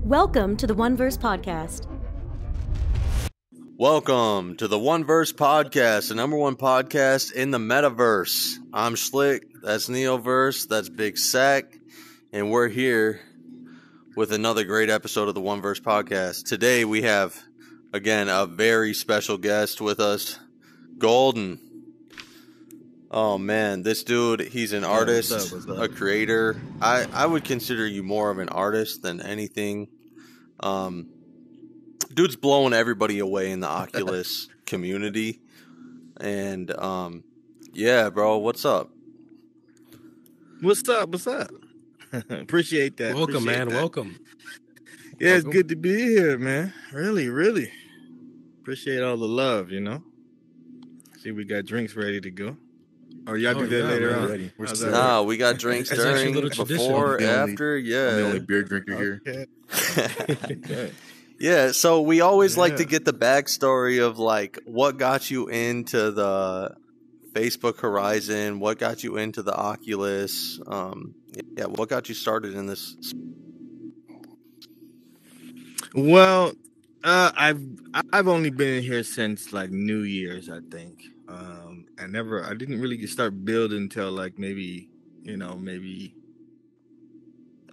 Welcome to the 1Verse podcast. Welcome to the 1Verse podcast, the number one podcast in the Metaverse. I'm Schilck, that's NeoVerse, that's Big Sack, and we're here with another great episode of the 1Verse podcast. Today we have, again, a very special guest with us, Golden. Oh man, this dude, he's an artist, what's up? A creator. I would consider you more of an artist than anything. Dude's blowing everybody away in the Oculus community. And yeah, bro, what's up? What's up? Appreciate that. Welcome, man. Welcome. Yeah, it's good to be here, man. Really. Appreciate all the love, you know. See, we got drinks ready to go. Or y'all do that later on? Ready. Nah, we got drinks during, before, after, yeah. I'm the only beer drinker here. Okay. Yeah, so we always like to get the backstory of, like, what got you into the Facebook Horizon, what got you into the Oculus, what got you started in this? Well, I've only been in here since, like, New Year's, I think. I didn't really start building until like maybe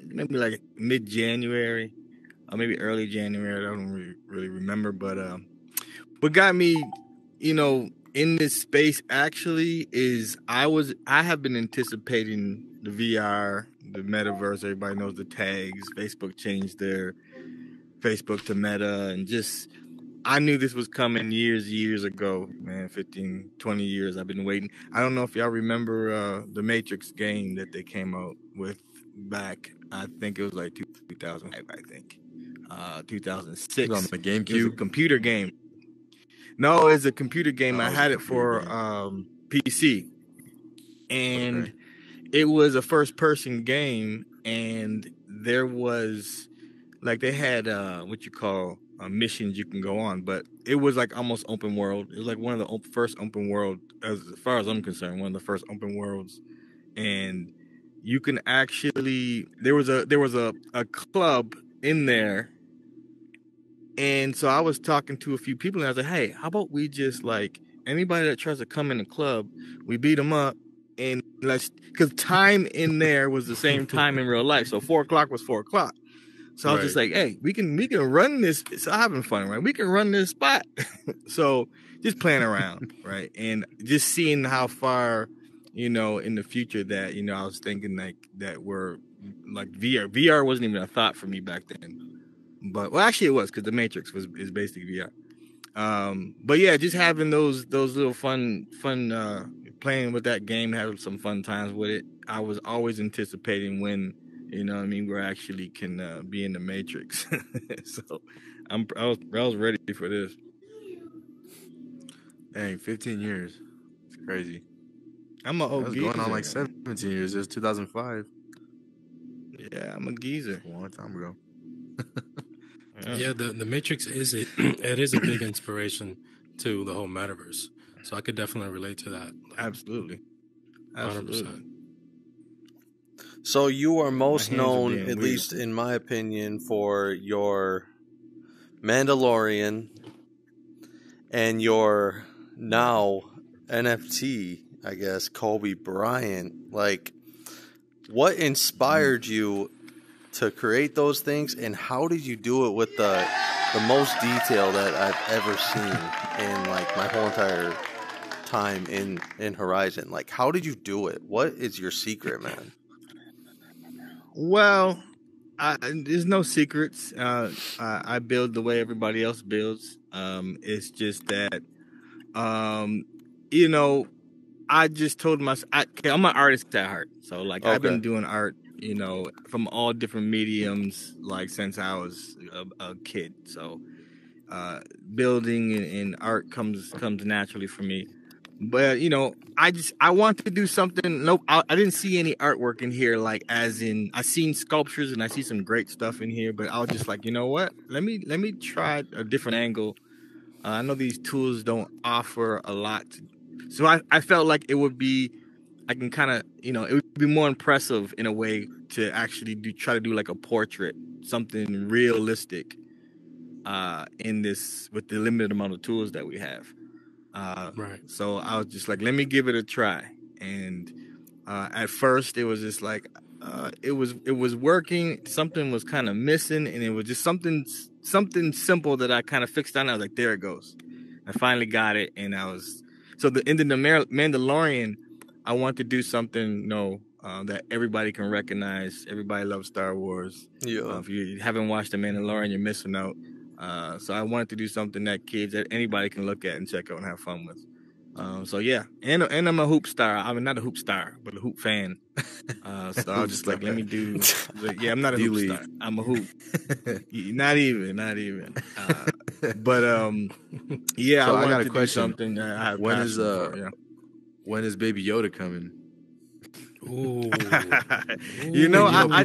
like mid-January or maybe early January. I don't really remember, but what got me, in this space actually is I have been anticipating the VR, the Metaverse. Everybody knows the tags. Facebook changed their Facebook to Meta, and just I knew this was coming years ago, man. 15, 20 years I've been waiting. I don't know if y'all remember the Matrix game that they came out with back, I think it was like 2005, I think. 2006. It was on the GameCube? It was a computer game. No, it's a computer game. I had it for PC. And it was a first-person game, and there was, like, they had what you call missions you can go on, but it was like almost open world. It was like one of the first open world, as far as I'm concerned, one of the first open worlds. And you can actually, there was a club in there, and so I was talking to a few people, and I was like, hey, how about we just, like, anybody that tries to come in the club, we beat them up, and because time in there was the same time in real life, so 4 o'clock was 4 o'clock. So I was just like, hey, we can run this. It's having fun, right? We can run this spot. So just playing around, right? And just seeing how far, in the future that, I was thinking like that we're like VR. VR wasn't even a thought for me back then. But, well, actually it was, because the Matrix is basically VR. But yeah, just having those little fun playing with that game, having some fun times with it. I was always anticipating when, we actually can be in the Matrix. So I was ready for this. Dang, 15 years. It's crazy. I'm an old geezer. Going on like 17 years. It's 2005. Yeah, I'm a geezer. A long time ago. Yeah, the Matrix is it is a big inspiration to the whole Metaverse. So I could definitely relate to that. Absolutely. 100%. So you are most known, at least in my opinion, for your Mandalorian and your now NFT, I guess, Kobe Bryant. Like, what inspired you to create those things, and how did you do it with the most detail that I've ever seen in, like, my whole entire time in Horizon? Like, how did you do it? What is your secret, man? Well, there's no secrets. I build the way everybody else builds. It's just that, I just told myself, I'm an artist at heart. So, like, okay. I've been doing art, from all different mediums, like, since I was a kid. So, building and art comes naturally for me. But, I want to do something. Nope, I didn't see any artwork in here, like, as in, I seen sculptures and I see some great stuff in here, but I was just like, you know what? Let me try a different angle. I know these tools don't offer a lot. So I felt like it would be, I can kind of, it would be more impressive in a way to actually try to do like a portrait something realistic in this with the limited amount of tools that we have. Right. So I was just like, let me give it a try. And at first it was just like it was working. Something was kind of missing, and it was just something simple that I kind of fixed on. I was like, there it goes. I finally got it, and so the Mandalorian. I want to do something, that everybody can recognize. Everybody loves Star Wars. Yeah. If you haven't watched The Mandalorian, you're missing out. So I wanted to do something that anybody can look at and check out and have fun with. So yeah, and I'm a hoop star. I'm not a hoop star, but a hoop fan. So I was just like, let me do. Yeah, I'm not a hoop star. I'm a hoop. Not even. But yeah, So I got wanted a to question. do something. I have When is passion for, when is Baby Yoda coming? Ooh. People are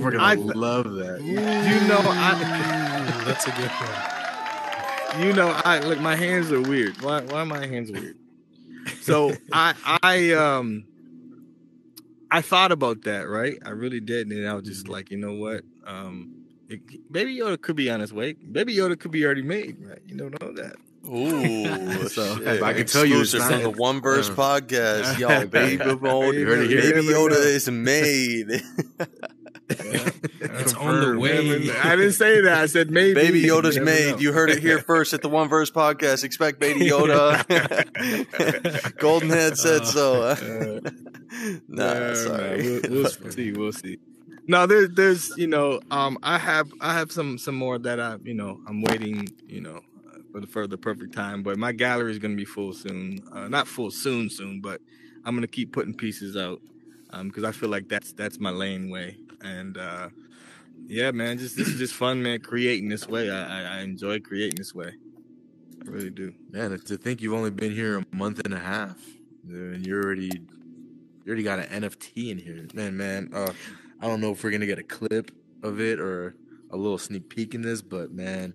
gonna love that. That's a good one. Look, my hands are weird. Why are my hands weird? So I thought about that, right? I really did, and I was just like, you know what? Baby Yoda could be on his way. Baby Yoda could be already made, right? You don't know that. Ooh, So, shit. I can tell you it's Exclusive not from the One-Verse podcast. Yo, Baby heard it here. Baby Yoda is made. It's on the way. I didn't say that. I said maybe. Baby Yoda's You never made. know. You heard it here first at the One-Verse podcast. Expect Baby Yoda. GoldenHand said so. Sorry. We'll see. No, there's I have some more that I'm waiting for the perfect time, but my gallery is going to be full soon. Not full soon, but I'm going to keep putting pieces out because I feel like that's my lane way. And yeah, man, this is just fun, man. Creating this way, I enjoy creating this way. I really do. Man, to think you've only been here a month and a half, and you already got an NFT in here, man. I don't know if we're gonna get a clip of it or a little sneak peek in this, but man,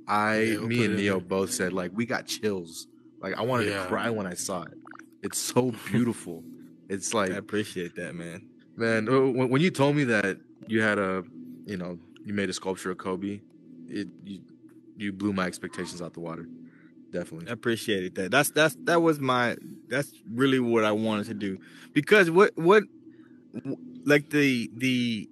me and Neo both said like we got chills. Like I wanted to cry when I saw it. It's so beautiful. It's like I appreciate that, man. Man, when you told me that you had you made a sculpture of Kobe, you blew my expectations out the water. Definitely. I appreciated that. That's really what I wanted to do. Because what like the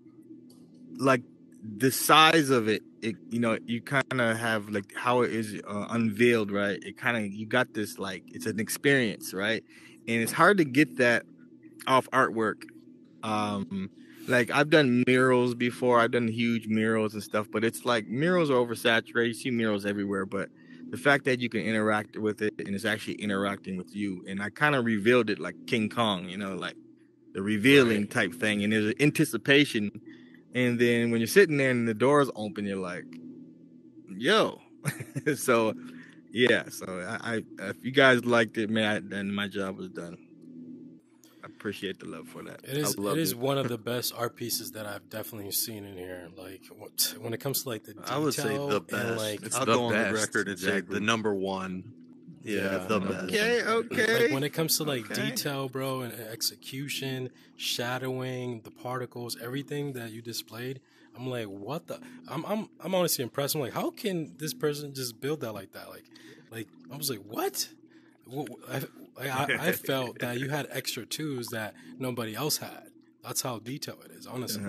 size of it, you kind of have like how it is unveiled, right? It kind of, you got this, like, it's an experience, right? And it's hard to get that off artwork. Like I've done murals before. I've done huge murals and stuff, but it's like murals are oversaturated. You see murals everywhere, but the fact that you can interact with it and it's actually interacting with you. And I kind of revealed it like King Kong, like the revealing type thing. And there's an anticipation. And then when you're sitting there and the doors open, you're like, yo. So, yeah. So I if you guys liked it, man, then my job was done. I appreciate the love for that. It is one of the best art pieces that I've definitely seen in here. Like when it comes to like the detail, I would say the best. And, like, I'll go on the record and say the number one. Yeah, the best. Okay. Like when it comes to like detail, bro, and execution, shadowing, the particles, everything that you displayed, I'm like, what the? I'm honestly impressed. I'm like, how can this person just build that like that? Like I was like, what? I felt that you had extra twos that nobody else had. That's how detailed it is, honestly.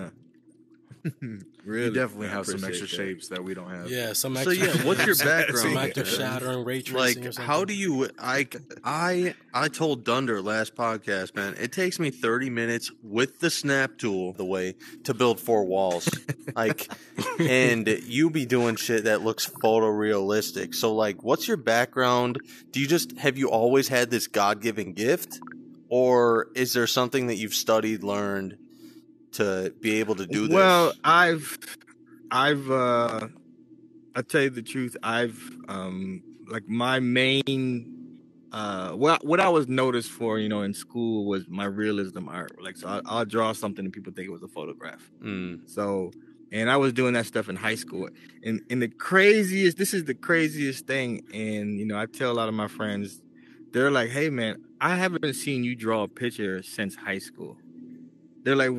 Really, you definitely have some extra shapes that we don't have. Yeah, some extra. So yeah, what's your background? Some active shattering, ray tracing. Like, or something. how do you? I told Dunder last podcast, man. It takes me 30 minutes with the snap tool, the way to build 4 walls. Like, and you be doing shit that looks photorealistic. So, like, what's your background? Have you always had this God-given gift, or is there something that you've studied, learned to be able to do this? Well, I'll tell you the truth. Like my main, what I was noticed for, in school was my realism art. Like, so I'll draw something and people think it was a photograph. So, and I was doing that stuff in high school. And this is the craziest thing. And, I tell a lot of my friends, they're like, hey man, I haven't seen you draw a picture since high school. They're like,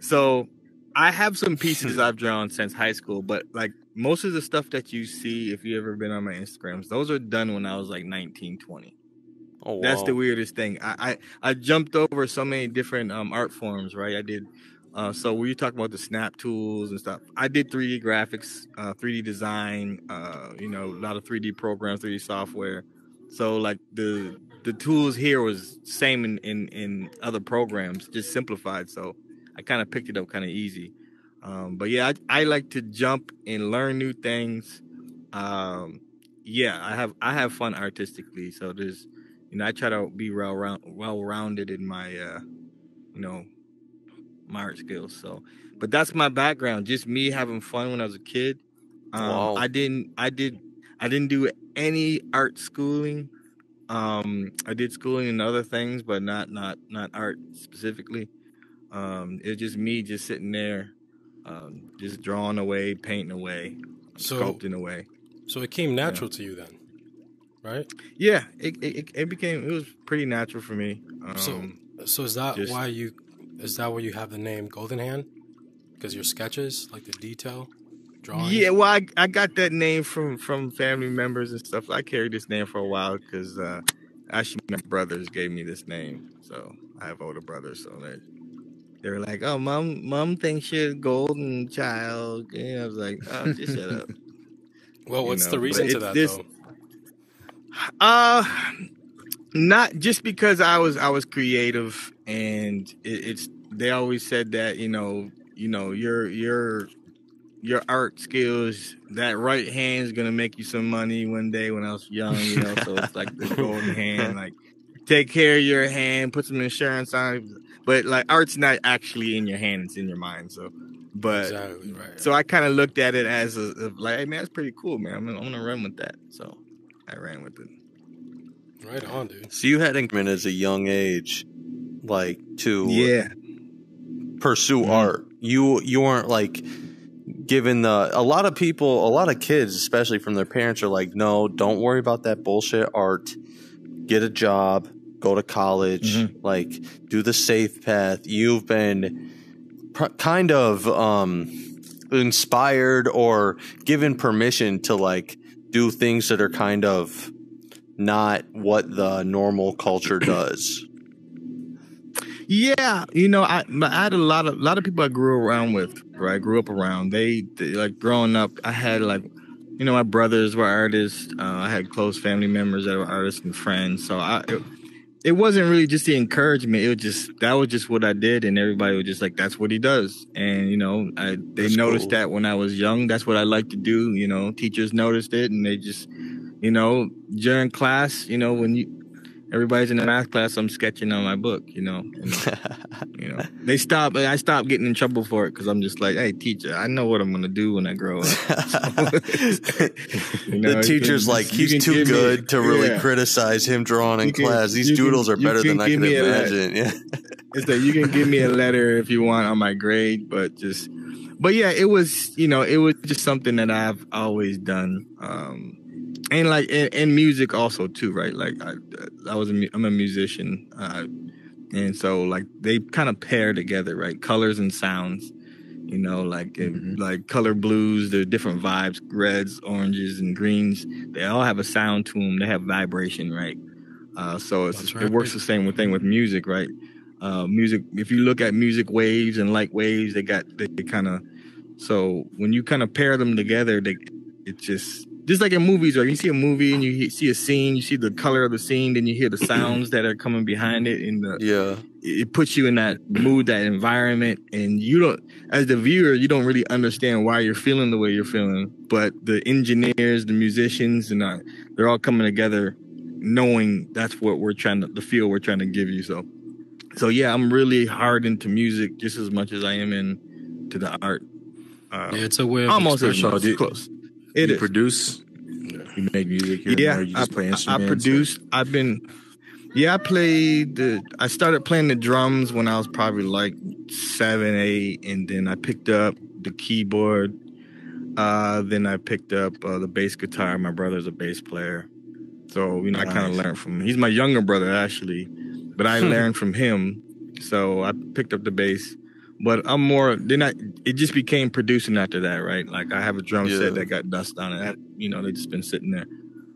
so I have some pieces I've drawn since high school, but like most of the stuff that you see, if you ever been on my Instagrams, those are done when I was like 19, 20. Oh, wow. That's the weirdest thing. I jumped over so many different art forms, right? I did. So when you talk about the snap tools and stuff, I did 3D graphics, 3D design, a lot of 3D programs, 3D software. So like the tools here was same in other programs, just simplified. So I kind of picked it up kind of easy. But yeah, I like to jump and learn new things. Yeah, I have fun artistically. So there's, I try to be well-rounded in my, my art skills. So, but that's my background. Just me having fun when I was a kid. Wow. I didn't do any art schooling. I did schooling in other things, but not art specifically. It's just me just sitting there, just drawing away, painting away, sculpting away. So it came natural to you then, right? Yeah, it was pretty natural for me. So is that why you have the name Golden Hand? Because your sketches, like the detail, drawings? Yeah, well, I got that name from family members and stuff. I carried this name for a while because actually my brothers gave me this name. So I have older brothers, so they were like, "Oh, mom thinks you're a golden child." And I was like, "Oh, just shut up." Well, what's the reason to that though? Not just because I was creative, and they always said that your art skills, that right hand is gonna make you some money one day. When I was young, so it's like the golden hand, like take care of your hand, put some insurance on it. But like art's not actually in your hand; it's in your mind. So, but exactly right. So I kind of looked at it as like, hey man, that's pretty cool, man. I'm gonna run with that. So I ran with it. Right on, dude. So you had increment as a young age, like to pursue art. You weren't like given a lot of kids, especially from their parents, are like, no, don't worry about that bullshit art. Get a job, go to college, like do the safe path. You've been kind of inspired or given permission to like do things that are kind of not what the normal culture does. Yeah, I had a lot of people I grew up around. They like growing up, I had like, my brothers were artists. I had close family members that were artists and friends. So it wasn't really just the encouragement. That was just what I did, and everybody was just like, "That's what he does." And they noticed that when I was young. That's what I like to do. Teachers noticed it, and they just, during class, when everybody's in the math class, I'm sketching on my book. I stopped getting in trouble for it because I'm just like, hey, teacher, I know what I'm gonna do when I grow up. The teacher's like, he's too good to really criticize him drawing in class. These doodles are better than I can imagine. Yeah, it's like you can give me a letter if you want on my grade, but yeah, it was just something that I've always done. And like in music also too, right? Like I'm a musician, and so like they kind of pair together, right? Colors and sounds, like color blues. They're different vibes, reds, oranges, and greens. They all have a sound to them. They have vibration, right? So it works the same thing with music, right? Music. If you look at music waves and light waves, they kind of. So when you kind of pair them together, it's just like in movies, or you see a movie and you see a scene, you see the color of the scene, then you hear the sounds that are coming behind it, and it puts you in that mood, that environment, and you don't, as the viewer, you don't really understand why you're feeling the way you're feeling, but the engineers, the musicians, and they're all coming together, knowing that's what the feel we're trying to give you. So yeah, I'm really hard into music just as much as I am into the art. It's a way of almost expression. as close. You produce? You make music here? Yeah, or you just play instruments? I started playing the drums when I was probably like 7, 8, and then I picked up the keyboard. Then I picked up the bass guitar. My brother's a bass player. So, I kind of learned from him. He's my younger brother, actually, but I learned from him. So I picked up the bass. But I'm more. Then it just became producing after that, right? Like I have a drum set that got dust on it. They just been sitting there.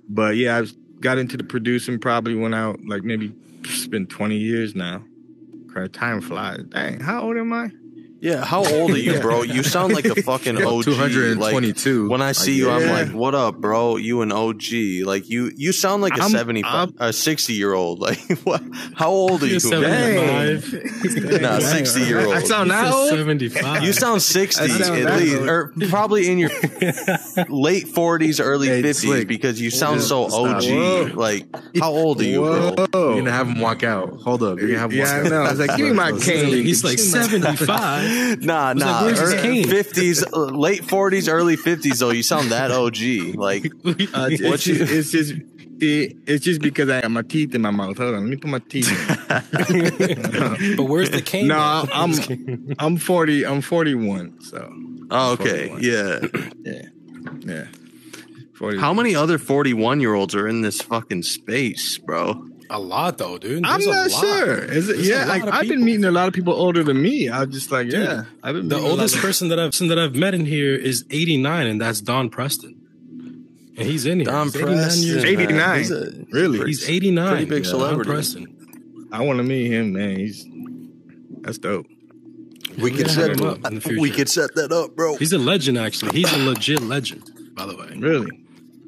But yeah, I got into the producing probably when I like maybe it's been 20 years now. Time flies. Dang, how old am I? Yeah, how old are you, bro? You sound like a fucking OG. 222. Like, when I see you, I'm like, what up, bro? You an OG. Like, you sound like a 60-year-old. Like, what? How old are you? 75. Nah, 60-year-old. I sound that old? 75. You sound 60 at least. Or probably in your late 40s, early 50s, because you sound so OG. Whoa. Like, how old are you, bro? You're going to have him walk out. Hold up. You're going to have him walk out. I know. I was like, give me my cane. He's like 75. Nah. Where's his cane? 50s, late 40s, early 50s, though. You sound that OG. Like, it's just because I got my teeth in my mouth. Hold on, let me put my teeth in. But where's the cane? No, I'm 40. I'm 41. So. Oh, okay. 41. Yeah. 41. How many other 41-year-olds are in this fucking space, bro? A lot, though, dude. I'm not sure. Is it? Yeah, I've been meeting a lot of people older than me. I was just like, dude, I've been. The oldest person that I've met in here is 89, and that's Don Preston. And he's in here. Don Preston, 89. Really? He's 89. Pretty big celebrity. Don Preston. I want to meet him, man. That's dope. We could set him up. We could set that up, bro. He's a legend, actually. He's a legit legend, by the way. Really?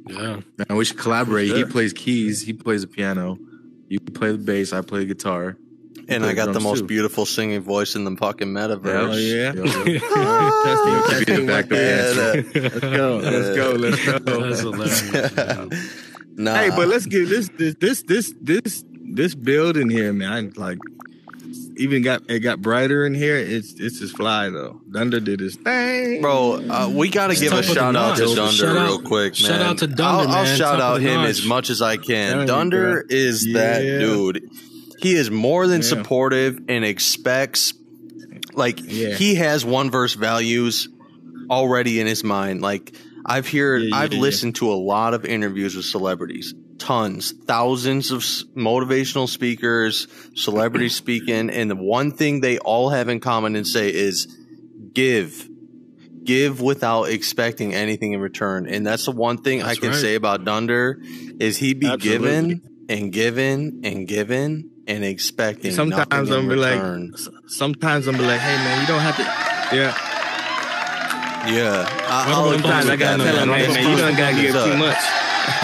Yeah. Man, we should collaborate. Sure. He plays keys. He plays the piano. You play the bass. I play the guitar. And I got the most beautiful singing voice in the fucking metaverse. Oh, yeah? Let's go. That's hilarious. Nah. Hey, but let's get this building here, man. Like, even got brighter in here. It's just fly though. Dunder did his thing, bro. We gotta give a shout out to Dunder real quick, man. Shout out to Dunder, man. I'll shout out him as much as I can. Dunder is that dude. He is more than supportive and expects. Like he has one-verse values already in his mind. Like I've listened to a lot of interviews with celebrities. Tons, thousands of motivational speakers, celebrities speaking, and the one thing they all have in common and say is give without expecting anything in return. And that's the one thing I can say about Dunder is he be given and given and given and expecting. Sometimes I'm be like, hey man, you don't have to. Sometimes I gotta tell him, hey man, you don't gotta give too much.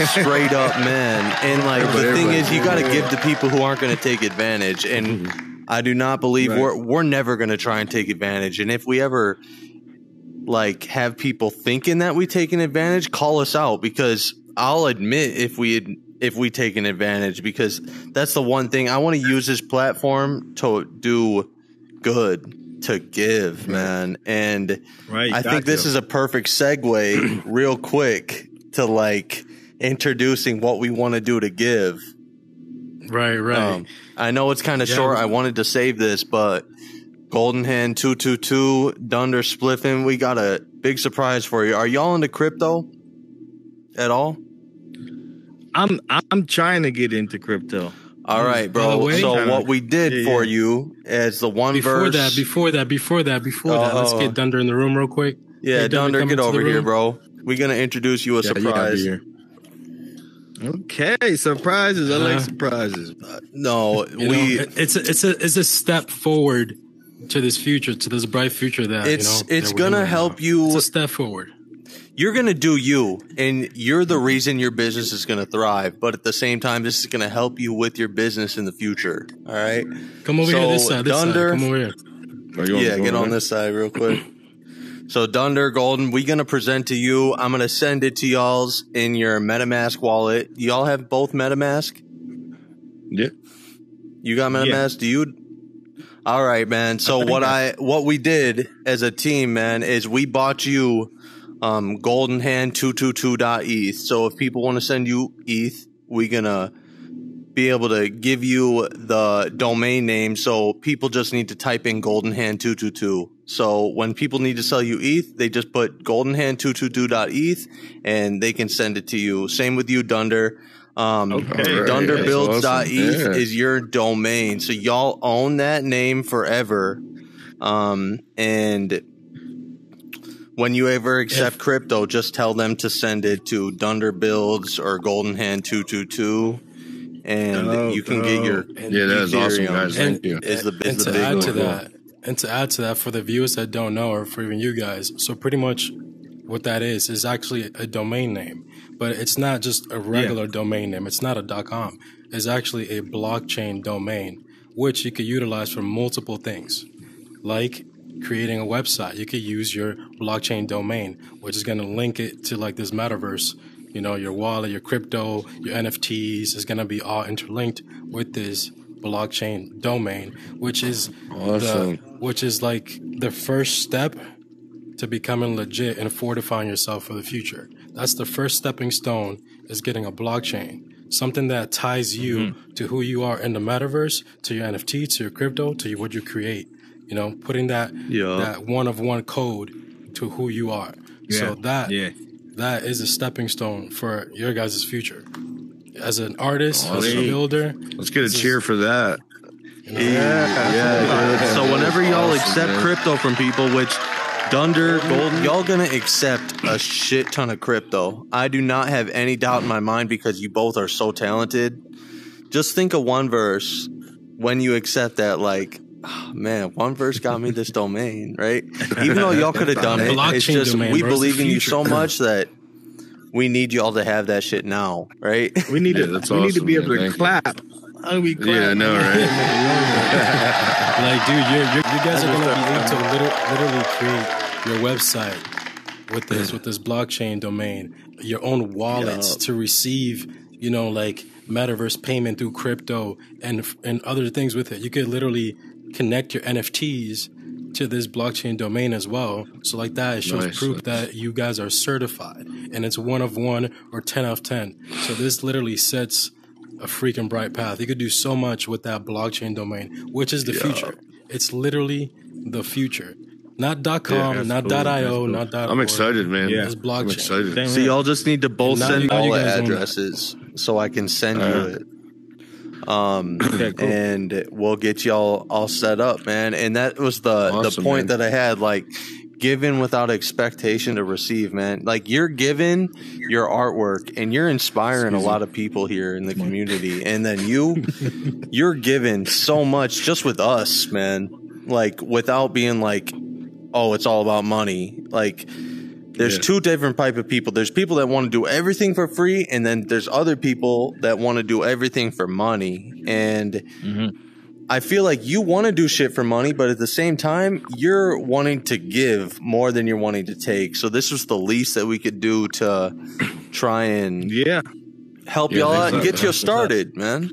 Straight up, man. And like the thing is, you got to give to people who aren't going to take advantage. And I do not believe we're never going to try and take advantage. And if we ever like have people thinking that we taking advantage, call us out, because I'll admit if we take an advantage, because that's the one thing I want to use this platform to do good, to give, man. And I think this is a perfect segue real quick to like introducing what we want to do to give. Right. I know it's kind of short. I wanted to save this, but GoldenHand222, Dunder Spliffin, we got a big surprise for you. Are y'all into crypto at all? I'm trying to get into crypto. All right, bro. So what we did for you as the one-verse. Before that, let's get Dunder in the room real quick. Yeah, hey, Dunder, get over here, bro. We're going to introduce you a surprise. Okay, surprises. I like surprises. It's a step forward to this future, to this bright future that it's going to help you. It's a step forward. You're going to do you, and you're the reason your business is going to thrive. But at the same time, this is going to help you with your business in the future. All right? Come over here, this side. Dunder, come over here. Get on this side real quick. So Dunder, Golden, we're going to present to you. I'm going to send it to y'all's in your MetaMask wallet. Y'all have both MetaMask? Yeah. You got MetaMask? Yeah. Do you? All right, man. So what we did as a team, man, is we bought you GoldenHand222.eth. So if people want to send you ETH, we're going to be able to give you the domain name. So people just need to type in GoldenHand222. So when people need to sell you ETH, they just put GoldenHand222.eth and they can send it to you. Same with you, Dunder. Dunderbuilds.eth is your domain. So y'all own that name forever. And when you ever accept crypto, just tell them to send it to Dunder Builds or GoldenHand222, and you can get your that is awesome, guys. Thank you. And to add to that, for the viewers that don't know, or for even you guys, so pretty much what that is actually a domain name, but it's not just a regular domain name. It's not a .com. It's actually a blockchain domain, which you could utilize for multiple things, like creating a website. You could use your blockchain domain, which is going to link it to like this metaverse. You know, your wallet, your crypto, your NFTs is going to be all interlinked with this blockchain domain, which is like the first step to becoming legit and fortifying yourself for the future. That's the first stepping stone, is getting a blockchain, something that ties you to who you are in the metaverse, to your NFT, to your crypto, to what you create. You know, putting that one of one code to who you are. So that is a stepping stone for your guys' future. As an artist, as a builder. Let's get a cheer for that. Yeah. So whenever y'all accept crypto from people, which Dunder, Golden, y'all gonna accept a shit ton of crypto. I do not have any doubt in my mind, because you both are so talented. Just think of 1Verse when you accept that, like, oh, man, 1Verse got me this domain, right? Even though y'all could have done it, it's just domain, we believe in you so much that we need y'all to have that shit now, right? We need to. We need to be able to clap. How do we clap? Yeah, I know, right? Like, dude, you guys are gonna be able to literally create your website with this blockchain domain, your own wallets to receive, you know, like metaverse payment through crypto and other things with it. You could literally connect your NFTs to this blockchain domain as well. So like that, it shows proof that you guys are certified, and it's 1 of 1 or 10 of 10. So this literally sets a freaking bright path. You could do so much with that blockchain domain, which is the future. It's literally the future. Not .com, not .io, not .org. I'm excited, man. It's blockchain. I'm excited. So y'all just need to both send all the addresses so I can send you it. Okay, cool. And we'll get y'all all set up, man. And that was the point that I had, like, given without expectation to receive, man. Like, you're giving your artwork and you're inspiring a lot of people here in the community. And then you're giving so much just with us, man. Like, without being like, oh, it's all about money. Like, there's two different type of people. There's people that want to do everything for free, and then there's other people that want to do everything for money. And I feel like you want to do shit for money, but at the same time, you're wanting to give more than you're wanting to take. So this was the least that we could do to try and help y'all out and get you started, man.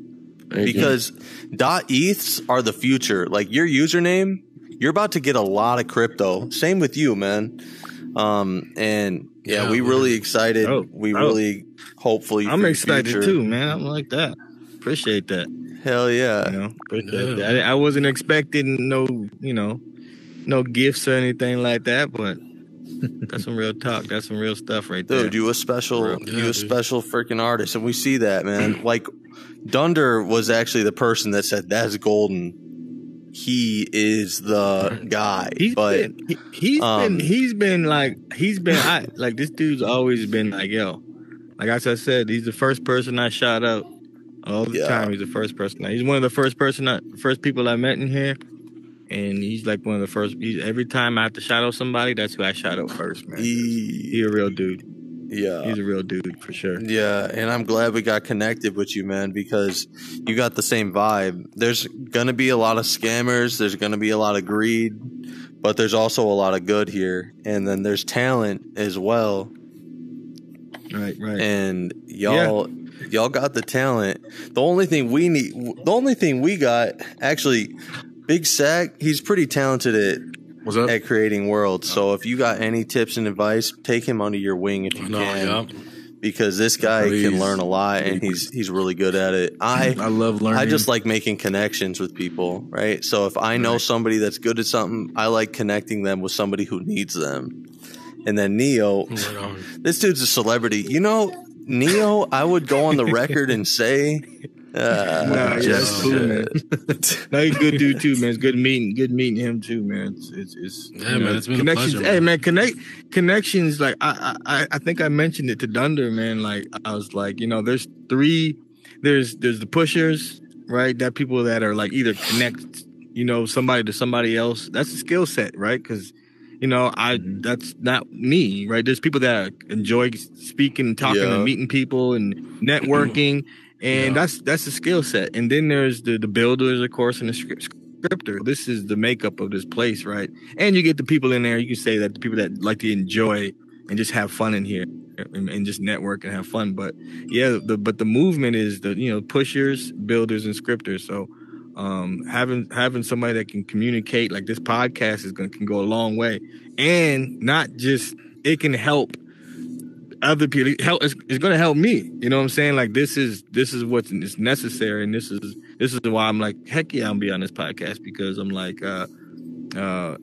Because .eths are the future. Like, your username, you're about to get a lot of crypto. Same with you, man. And we really excited. We really hopefully. I'm excited too, man. I'm like that. Appreciate that. Hell yeah. You know, appreciate that. I wasn't expecting no gifts or anything like that, but that's some real talk. That's some real stuff right there. Dude, you a special freaking artist, and we see that, man. Like, Dunder was actually the person that said that's golden. He is the guy. He's been like this dude's always been like, yo, like as I said, he's the first person I shout out all the time. He's the first person. He's one of the first people I met in here, and he's like one of the first. Every time I have to shout out somebody, that's who I shout out first, man. He's a real dude. Yeah. He's a real dude for sure. Yeah, and I'm glad we got connected with you, man, because you got the same vibe. There's going to be a lot of scammers. There's going to be a lot of greed, but there's also a lot of good here. And then there's talent as well. Right. And y'all got the talent. The only thing we got, actually, Big Sack, he's pretty talented at creating worlds. So if you got any tips and advice, take him under your wing if you can. Because this guy can learn a lot, and he's really good at it. I love learning. I just like making connections with people, right? So if I know somebody that's good at something, I like connecting them with somebody who needs them. And then Neo, this dude's a celebrity. You know, Neo, I would go on the record and say Nah, yeah, that's cool, man. No, he's a good dude too, man. It's good meeting him too, man. It's Yeah, man, it's been a connections. pleasure, Hey, man. Connections. Like I think I mentioned it to Dunder, man. Like I was like, there's the pushers, right? That people that are like either connect, somebody to somebody else. That's a skill set, right? Because that's not me, right? There's people that enjoy speaking, talking, and meeting people and networking. And that's a skill set. And then there's the builders, of course, and the scripter. This is the makeup of this place, right? And you get the people in there. You can say that the people that like to enjoy and just have fun in here and just network and have fun. But yeah, but the movement is the pushers, builders, and scripters. So having somebody that can communicate like this podcast can go a long way, and not just it can help other people. It's going to help me. You know what I'm saying? Like this is what's necessary, and this is why I'm like, heck yeah, I'll be on this podcast, because I'm like,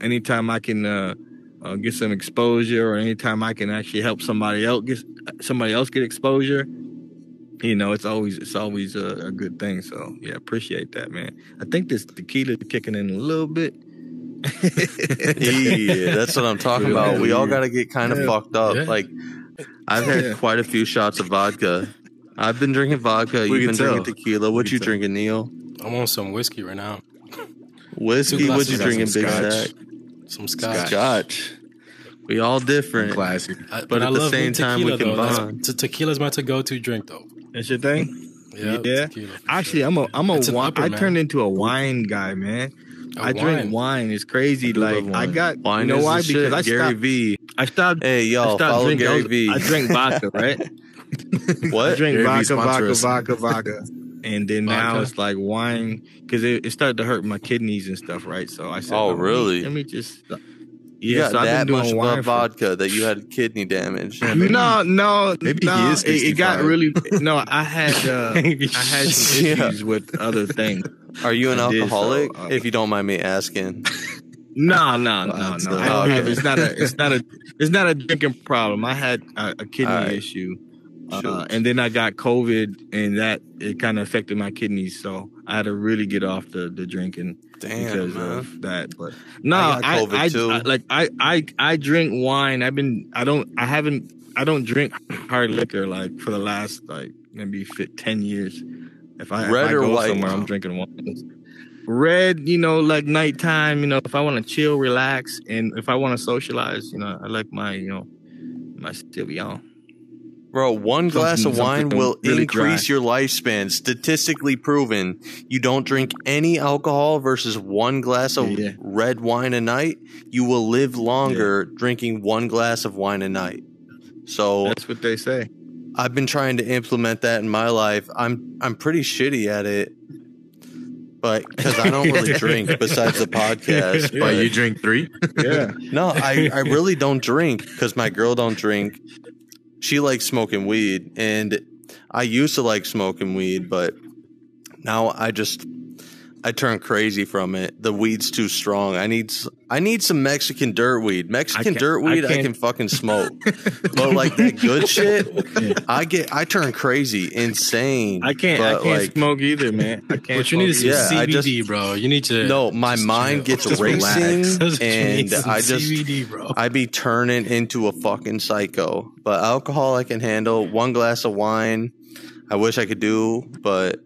anytime I can get some exposure, or anytime I can actually help somebody else get exposure, it's always a good thing. So yeah, appreciate that, man. I think this tequila kicking in a little bit. Yeah, that's what I'm talking about. We all got to get kind of fucked up. Yeah. Like, I've had quite a few shots of vodka. I've been drinking vodka. You've been drinking tequila. What you drinking, Neil? I'm on some whiskey right now. Whiskey? What you drinking, Big Sack? Some scotch. Scotch. We all different. Classic. But at the same time, we can bond. Tequila's my to-go-to drink, though. That's your thing? Yeah. Tequila, actually, sure. I turned into a wine guy, man. I drink wine. It's crazy. Like I got wine. You know why? Because I Gary V. I stopped. Hey, y'all, follow Gary V. I drank vodka, right? What? I drank Gary vodka. And then now it's like wine, because it started to hurt my kidneys and stuff, right? So I said, oh, really? Let me just. You got that much of vodka that you had kidney damage. No. Maybe he is 65. It got really. No, I had some issues with other things. Are you an alcoholic? If you don't mind me asking. No. It's not a drinking problem. I had a kidney issue, and then I got COVID, and it kind of affected my kidneys. So I had to really get off the drinking because of that. But no, I drink wine. I don't drink hard liquor like for the last like maybe 10 years. If I go white somewhere, I'm drinking wine. Red, like nighttime, if I want to chill, relax, and if I want to socialize, I like my Stevia. Bro, one glass of wine will really increase your lifespan. Statistically proven. You don't drink any alcohol versus one glass of red wine a night, you will live longer drinking one glass of wine a night. So that's what they say. I've been trying to implement that in my life. I'm pretty shitty at it, but because I don't really drink besides the podcast. But you drink 3? Yeah. No, I really don't drink because my girl don't drink. She likes smoking weed, and I used to like smoking weed, but now I turn crazy from it. The weed's too strong. I need some Mexican dirt weed. I can fucking smoke. But like that good shit, I turn crazy, insane. I can't smoke either, man. I can't. But you need some CBD, bro. You need to. No, my mind gets racing, and CBD, bro. I be turning into a fucking psycho. But alcohol I can handle. One glass of wine, I wish I could do, but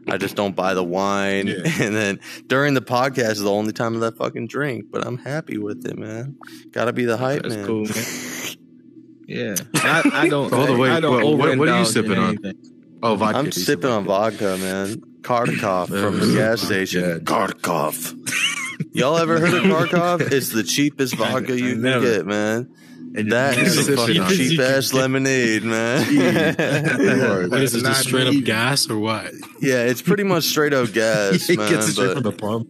I just don't buy the wine. Yeah. And then during the podcast is the only time that I fucking drink. But I'm happy with it, man. Gotta be the hype, man. Cool, man. Yeah. I don't. What are you sipping on? Oh, vodka. I'm sipping on vodka, man. Kharkov from the gas station. Kharkov. Y'all ever heard of Kharkov? It's the cheapest vodka you can get, man. And that is a fucking cheap ass lemonade, man. What is it? Just straight up gas or what? Yeah, it's pretty much straight up gas, man. Gets it straight from the pump.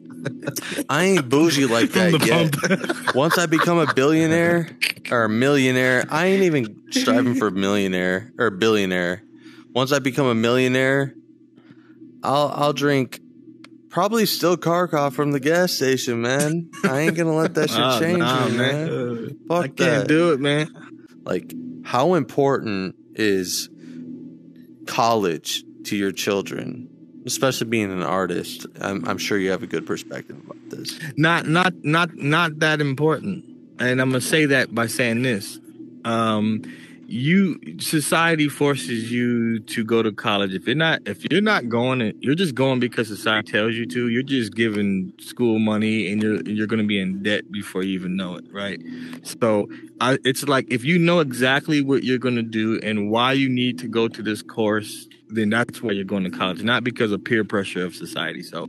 I ain't bougie like that yet. Once I become a billionaire or a millionaire, I ain't even striving for millionaire or billionaire. Once I become a millionaire, I'll drink probably still Kharkov from the gas station, man. I ain't gonna let that shit change me, man. Fuck I can't do it, man. Like, how important is college to your children? Especially being an artist, I'm sure you have a good perspective about this. Not that important. And I'm gonna say that by saying this. Society forces you to go to college. If you're not going, you're just going because society tells you to. You're just giving school money, and you're going to be in debt before you even know it, right? So it's like, if you know exactly what you're going to do and why you need to go to this course, then that's why you're going to college, not because of peer pressure of society. So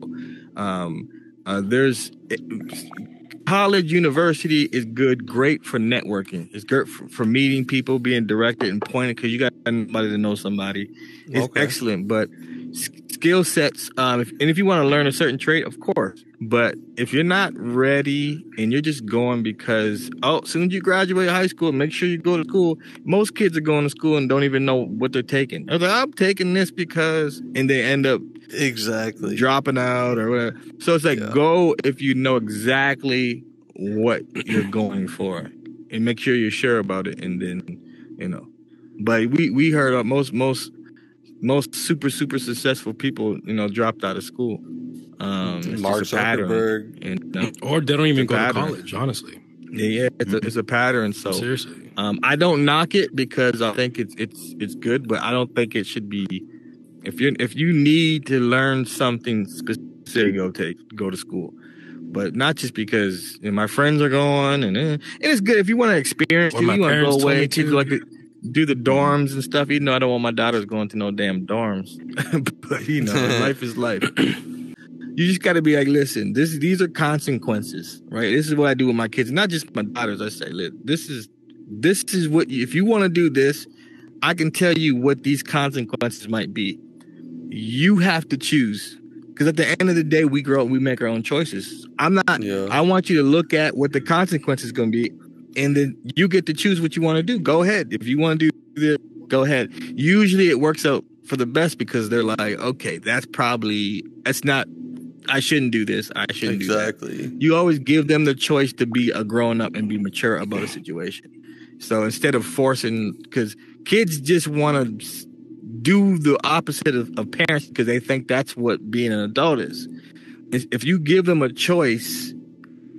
college, university is great for networking. It's good for meeting people, being directed and pointed, because you got somebody to know somebody. It's excellent. But skill sets, if you want to learn a certain trait, of course. But if you're not ready and you're just going because, as soon as you graduate high school, make sure you go to school. Most kids are going to school and don't even know what they're taking. They're like, I'm taking this because, and they end up dropping out or whatever. So it's like, go if you know exactly what you're going for, and make sure you're sure about it. And then, but we heard of most super successful people, dropped out of school. Mark Zuckerberg, or they don't even go to college. Honestly, it's a pattern. So seriously, I don't knock it because I think it's good, but I don't think it should be. If you need to learn something specific, go to school, but not just because my friends are going, and it's good if you want to experience. You want to go away. Kids like to do the dorms and stuff. Even though I don't want my daughters going to no damn dorms, but life is life. You just got to be like, listen, these are consequences, right? This is what I do with my kids, not just my daughters. I say, look, this is what if you want to do this, I can tell you what these consequences might be. You have to choose, because at the end of the day, we grow up, we make our own choices. I want you to look at what the consequences is going to be, and then you get to choose what you want to do. Go ahead. If you want to do this, go ahead. Usually it works out for the best, because they're like, okay, I shouldn't do this. I shouldn't do that. You always give them the choice to be a grown up and be mature about a situation. So instead of forcing, because kids just want to do the opposite of parents, because they think that's what being an adult is. If you give them a choice,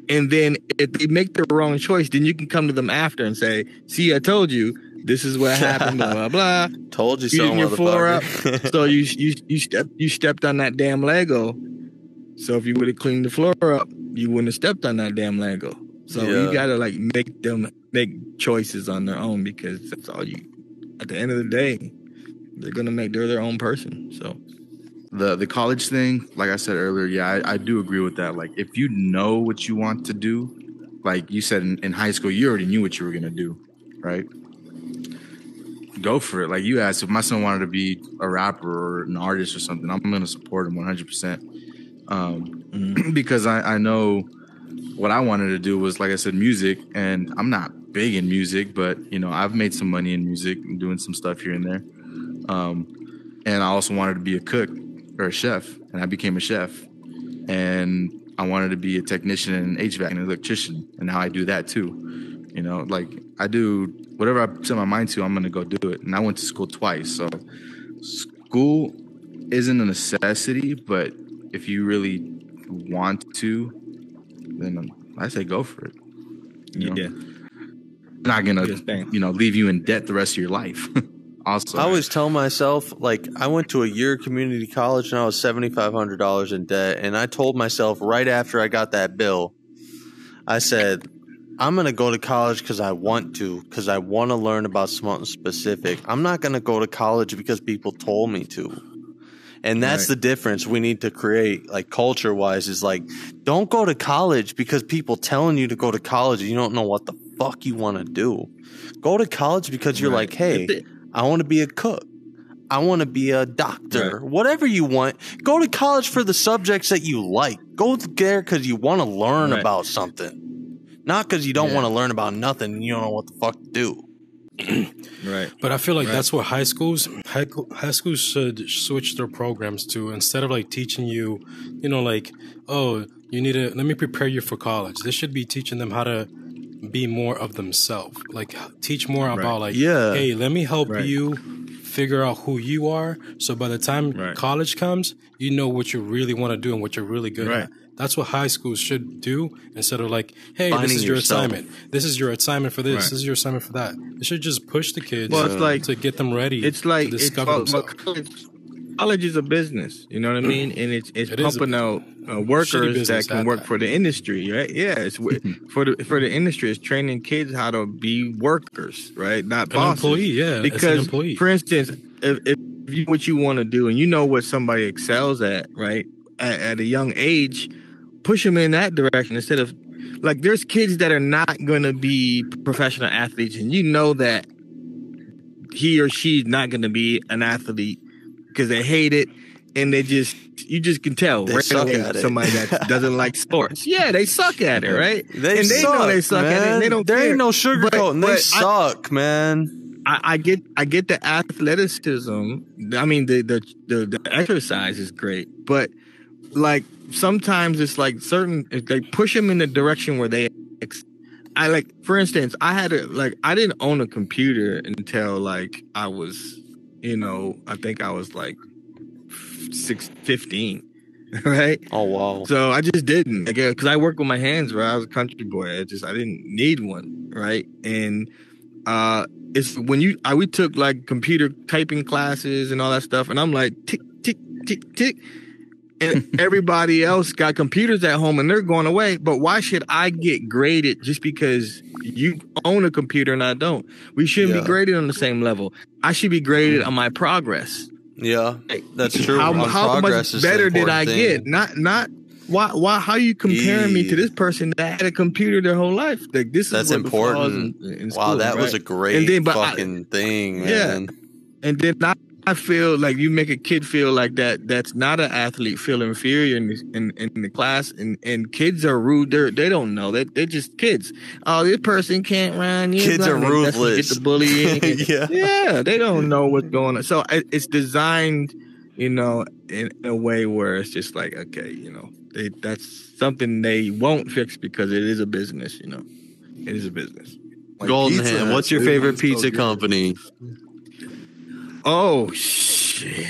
and then if they make the wrong choice, then you can come to them after and say, see, I told you, this is what happened, blah, blah, blah. Told you so, motherfucker. So you stepped on that damn Lego. So if you would have cleaned the floor up, you wouldn't have stepped on that damn Lego. So you gotta make them make choices on their own, because that's all at the end of the day, they're their own person. So the college thing, like I said earlier, I do agree with that. Like, if you know what you want to do, like you said in high school, you already knew what you were gonna do, right? Go for it. Like you asked, if my son wanted to be a rapper or an artist or something, I'm gonna support him 100%. Because I know what I wanted to do was, like I said, music, and I'm not big in music, but I've made some money in music and doing some stuff here and there. And I also wanted to be a cook or a chef, and I became a chef. And I wanted to be a technician and an HVAC and an electrician, and now I do that too. Like, I do whatever I set my mind to, I'm gonna go do it. And I went to school twice, so school isn't a necessity, but if you really want to, then I say go for it. I'm not gonna, leave you in debt the rest of your life. Also, I always tell myself, like, I went to a year community college and I was $7,500 in debt, and I told myself right after I got that bill, I said, I'm gonna go to college because I want to learn about something specific. I'm not gonna go to college because people told me to. And that's the difference we need to create, like, culture-wise, is like, don't go to college because people telling you to go to college and you don't know what the fuck you want to do. Go to college because you're like, hey, I want to be a cook. I want to be a doctor. Whatever you want. Go to college for the subjects that you like. Go there because you want to learn about something. Not because you don't want to learn about nothing and you don't know what the fuck to do. But I feel like that's what high schools should switch their programs to. Instead of like teaching you, like, oh, you need to, let me prepare you for college. They should be teaching them how to be more of themselves. Like, teach more about, like, hey, let me help you figure out who you are. So by the time college comes, you know what you really want to do and what you're really good at. That's what high schools should do instead of like, hey, this is your assignment. This is your assignment for this. This is your assignment for that. They should just push the kids to get them ready to discover themselves. College is a business, you know what I mean? And it's pumping out workers that can work for the industry, right? Yeah, it's for the industry. It's training kids how to be workers, right? Not bosses. An employee, yeah. Because, for instance, if you what you want to do and you know what somebody excels at, right? At a young age, push them in that direction instead of like there's kids that are not going to be professional athletes, and you know that he or she's not going to be an athlete because they hate it, and you just can tell they suck at it. Somebody that doesn't like sports. Yeah, they suck at it, right? They know they suck at it. And they don't. There ain't no sugarcoating. They suck, man. I get the athleticism. I mean, the exercise is great, but like sometimes it's like they push them in the direction where they. I like, for instance, I didn't own a computer until like I was. I think I was like 15, right? Oh, wow. So I just didn't, because I work with my hands, right? I was a country boy. I didn't need one, right? And it's when we took like computer typing classes and all that stuff, and I'm like, tick, tick, tick, tick. And everybody else got computers at home and they're going away. But why should I get graded just because you own a computer and I don't? We shouldn't be graded on the same level. I should be graded on my progress. Yeah, that's true. How much better did I get? Not why? How you comparing me to this person that had a computer their whole life? Like that's important. In school, wow, that was a great fucking thing, man. And then I feel like you make a kid feel like that's not an athlete feel inferior in the class, and kids are rude. They don't know that they're just kids. Oh, this person can't run. Kids are ruthless. Get the bullying. Yeah, they don't know what's going on. So it's designed, in a way where it's just like, okay, that's something they won't fix because it is a business. It is a business. Like GoldenHand, what's your favorite pizza company? Oh shit!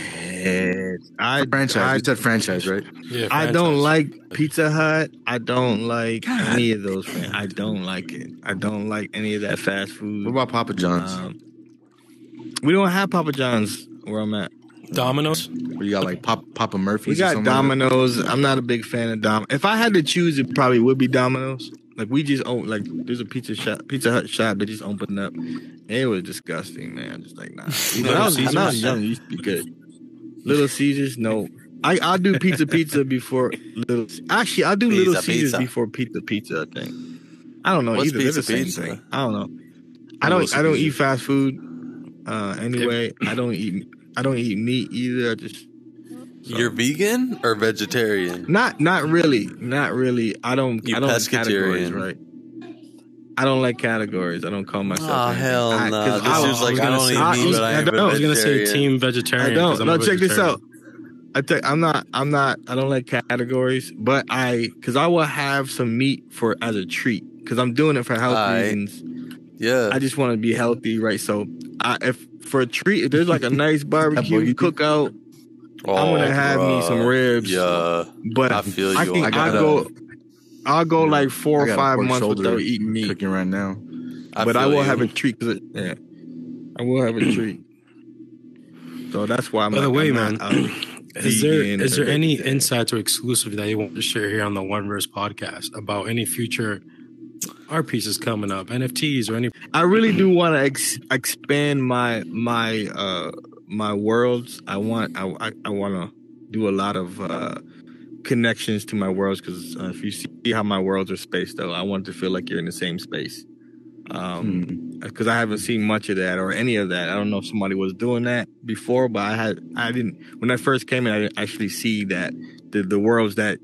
Franchise. You said franchise, right? Yeah. I don't like Pizza Hut. I don't like any of those. I don't like it. I don't like any of that fast food. What about Papa John's? We don't have Papa John's where I'm at. Domino's? Where you got like Papa Murphy's? We got Domino's. Like I'm not a big fan of Domino's. If I had to choose, it probably would be Domino's. Like we just there's a Pizza Hut shop that just opened up. It was disgusting, man. I'm just like, nah. When I was young, it used to be good. Little Caesars, no. I'll do pizza before Little. Actually, I'll do Little Caesars before pizza. I think. I don't know. What's either. They're the same thing. I don't know. I don't eat fast food. Anyway, I don't eat meat either. I just. You're vegan or vegetarian? Not really. I don't like categories, right? I don't like categories. I don't call myself. Oh hell no! This is like I don't eat meat, but I was gonna say team vegetarian. I don't. No, check this out. I don't like categories, but because I will have some meat as a treat because I'm doing it for health reasons. Yeah, I just want to be healthy, right? So if for a treat, if there's like a nice barbecue cookout. I'm gonna have me some ribs. Yeah, but I feel you. I'll go like 4 or 5 months without eating meat. Cooking right now, but I will have a treat. I will have a treat. So that's why I'm. By the way, man, is there any insights or exclusive that you want to share here on the OneVerse podcast about any future art pieces coming up, NFTs or any? I really do want to expand my worlds. I want to do a lot of connections to my worlds because if you see how my worlds are spaced out, I want to feel like you're in the same space. Because I haven't seen much of that or any of that. I don't know if somebody was doing that before, but I didn't. When I first came in, I didn't actually see that the worlds that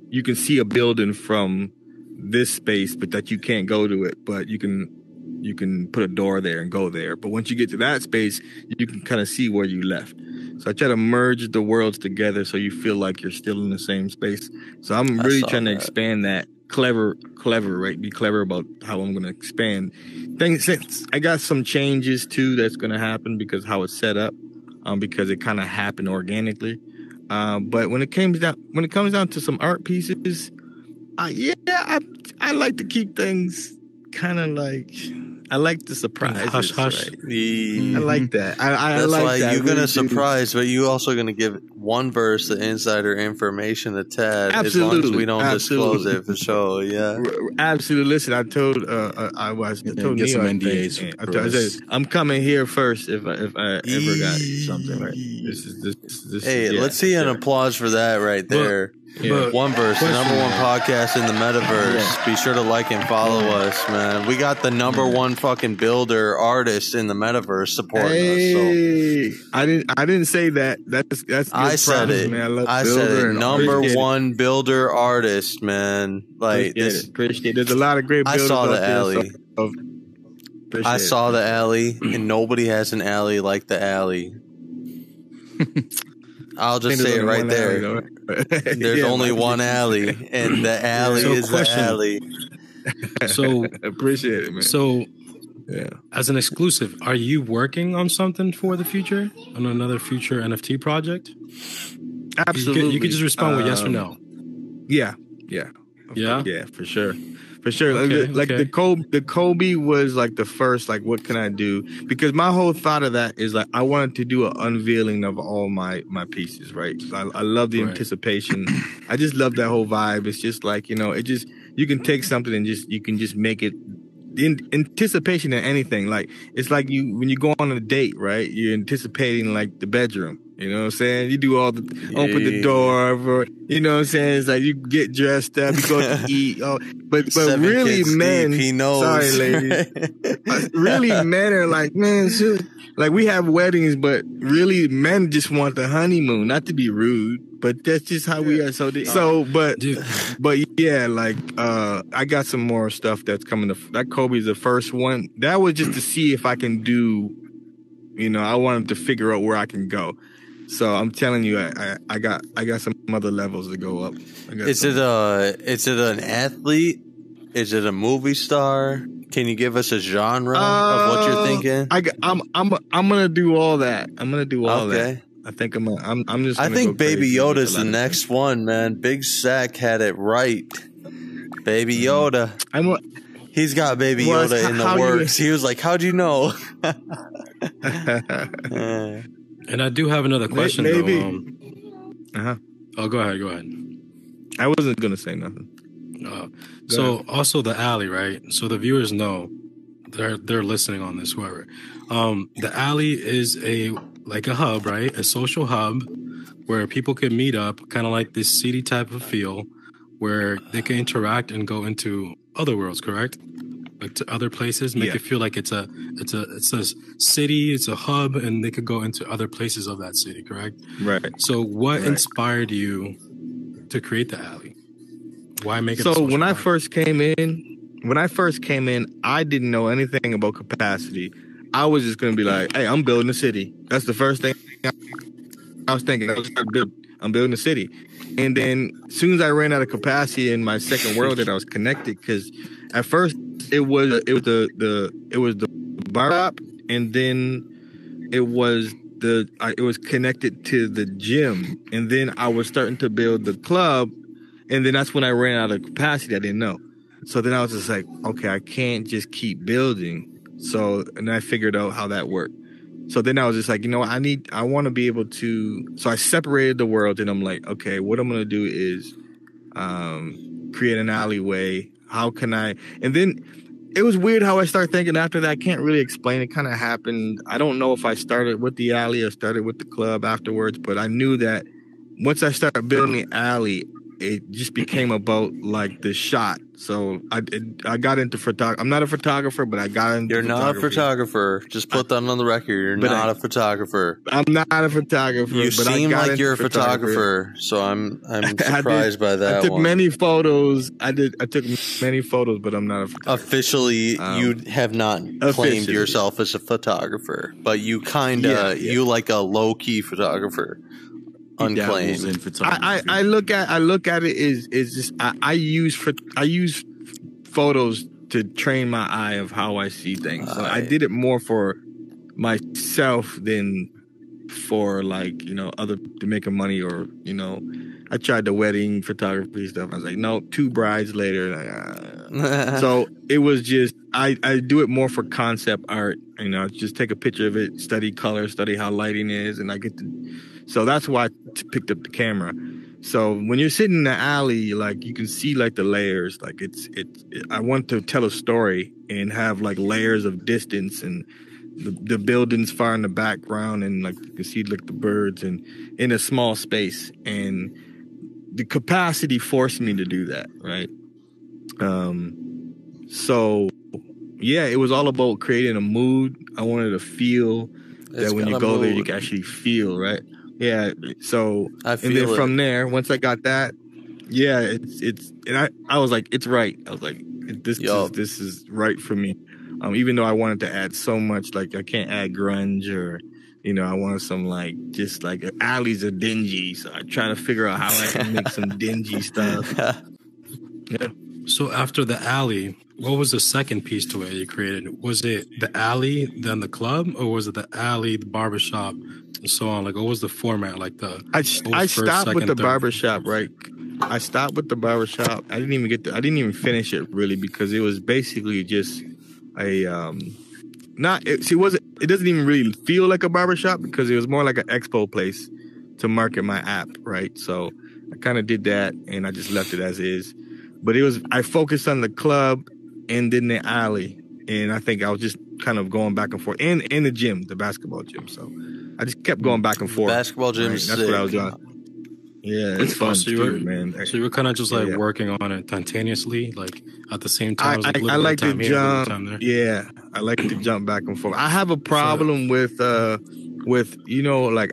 you can see a building from this space, but that you can't go to it, but you can put a door there and go there. But once you get to that space, you can kind of see where you left. So I try to merge the worlds together so you feel like you're still in the same space. So I'm really trying to expand that clever, right? Be clever about how I'm going to expand things. I got some changes too that's going to happen because how it's set up, because it kind of happened organically. But when it comes down to some art pieces, I like to keep things kind of like. I like the surprise. Hush, hush. Right? I like that. That's like why that. you're gonna surprise, but you also gonna give one verse the insider information to Ted. Absolutely. As long as we don't disclose it for sure. Yeah. Absolutely. Listen, I told Get Neo, some I think, NDAs. I said, I'm coming here first if I ever got something. Right. This Hey, let's see an applause for that right there. Yeah. One Verse, the #1 podcast in the Metaverse. Yeah. Be sure to like and follow us, man. We got the #1 fucking builder artist in the Metaverse supporting us. So I didn't say that. That's I said it. Man. I love I said it. #1 builder artist, man. Like this. Appreciate it. There's a lot of great builders. I saw the out alley. There, I saw the alley, and nobody has an alley like the alley. I'll just say it right there. Alley, There's only one alley, and the alley is the alley. So appreciate it, man. So, yeah. As an exclusive, are you working on something for the future? On another future NFT project? Absolutely. You could just respond with yes or no. Yeah. Yeah, for sure. Okay, like okay. the Kobe was like the first, like, what can I do? Because my whole thought of that is like I wanted to do an unveiling of all my pieces, right? I love the anticipation. I just love that whole vibe. It's just like, you can take something and you can just make it in anticipation of anything. Like it's like when you go on a date, right? You're anticipating like the bedroom. You know what I'm saying? You do all the open the door, you know what I'm saying? It's like you get dressed up, you go to eat. But really, men, deep, he knows. Sorry, ladies. Really, men are like, man, shoot. Like we have weddings, but really, men just want the honeymoon. Not to be rude, but that's just how we are. But yeah, like I got some more stuff that's coming. That Kobe's the first one. That was just to see if I can do. I wanted to figure out where I can go. So I'm telling you, I got some other levels to go up. Is it an athlete? Is it a movie star? Can you give us a genre of what you're thinking? I'm gonna do all that. I'm gonna do all that. I think I'm just. I think Baby Yoda's the next one, man. Big Sack had it right. Baby Yoda. He's got Baby Yoda in the works. He was like, "How'd you know?" And I do have another question. Maybe. Though. Oh, go ahead. I wasn't gonna say nothing. Also the alley, right? So the viewers know they're listening on this. Whoever, the alley is a hub, right? A social hub where people can meet up, kind of like this seedy type of feel, where they can interact and go into other worlds. Correct? Like to other places, make it feel like it's a city, it's a hub, and they could go into other places of that city, correct? Right. So what inspired you to create the alley? Why make it? So when I first came in, I didn't know anything about capacity. I was just gonna be like, hey, I'm building a city. That's the first thing I was thinking. I'm building a city. And then as soon as I ran out of capacity in my second world that I was connected, because at first it was the bar shop, and then it was connected to the gym, and then I was starting to build the club, and then that's when I ran out of capacity. I didn't know, so then I was just like, okay, I can't just keep building. So and I figured out how that worked. So then I was just like, I want to be able to. So I separated the world, and I'm like, okay, what I'm gonna do is create an alleyway. How can I? And then it was weird how I started thinking after that. I can't really explain. It kind of happened. I don't know if I started with the alley or started with the club afterwards, but I knew that once I started building the alley, it just became about like the shot. So I got into photography. I'm not a photographer, but I got into. You're not a photographer. Just put that on the record. You're not a photographer. I'm not a photographer. You but seem I got like you're a photographer, so I'm surprised by that. I took many photos. I took many photos, but I'm not a photographer. Officially, you have not claimed yourself as a photographer, but you you like a low key photographer. unclaimed. In photography. I look at it is just I use photos to train my eye of how I see things. So I did it more for myself than for like, you know, other to make money or, you know, I tried the wedding photography stuff. I was like, no, 2 brides later. So it was just I do it more for concept art. You know, just take a picture of it, study color, study how lighting is, and I get to. So that's why I picked up the camera. So when you're sitting in the alley, like you can see like the layers. Like I want to tell a story and have like layers of distance and the buildings far in the background, and like you can see like the birds and in a small space, and the capacity forced me to do that, right? So yeah, it was all about creating a mood. I wanted to feel that when you go there, you can actually feel, right? Yeah. So and then from there, once I got that, yeah, it's and I was like, it's right. I was like, this is right for me. Even though I wanted to add so much, like I can't add grunge or, you know, I wanted some like just like alleys are dingy, so I try to figure out how I can make some dingy stuff. Yeah. So after the alley, what was the second piece to it you created? Was it the alley, then the club, or was it the alley, the barbershop, and so on? Like, what was the format? Like I stopped with the barbershop, right? I stopped with the barbershop. I didn't even finish it really because it was basically just it doesn't even really feel like a barbershop because it was more like an expo place to market my app, right? So I kind of did that and I just left it as is. But I focused on the club and then the alley. And I think I was just kind of going back and forth. And the gym, the basketball gym. So I just kept going back and forth. Basketball gym, right? That's what I was doing. Yeah, it's fun too, man. So you were kind of just like working on it spontaneously, like at the same time. I like to jump. Yeah, I like to jump back and forth. I have a problem with you know, like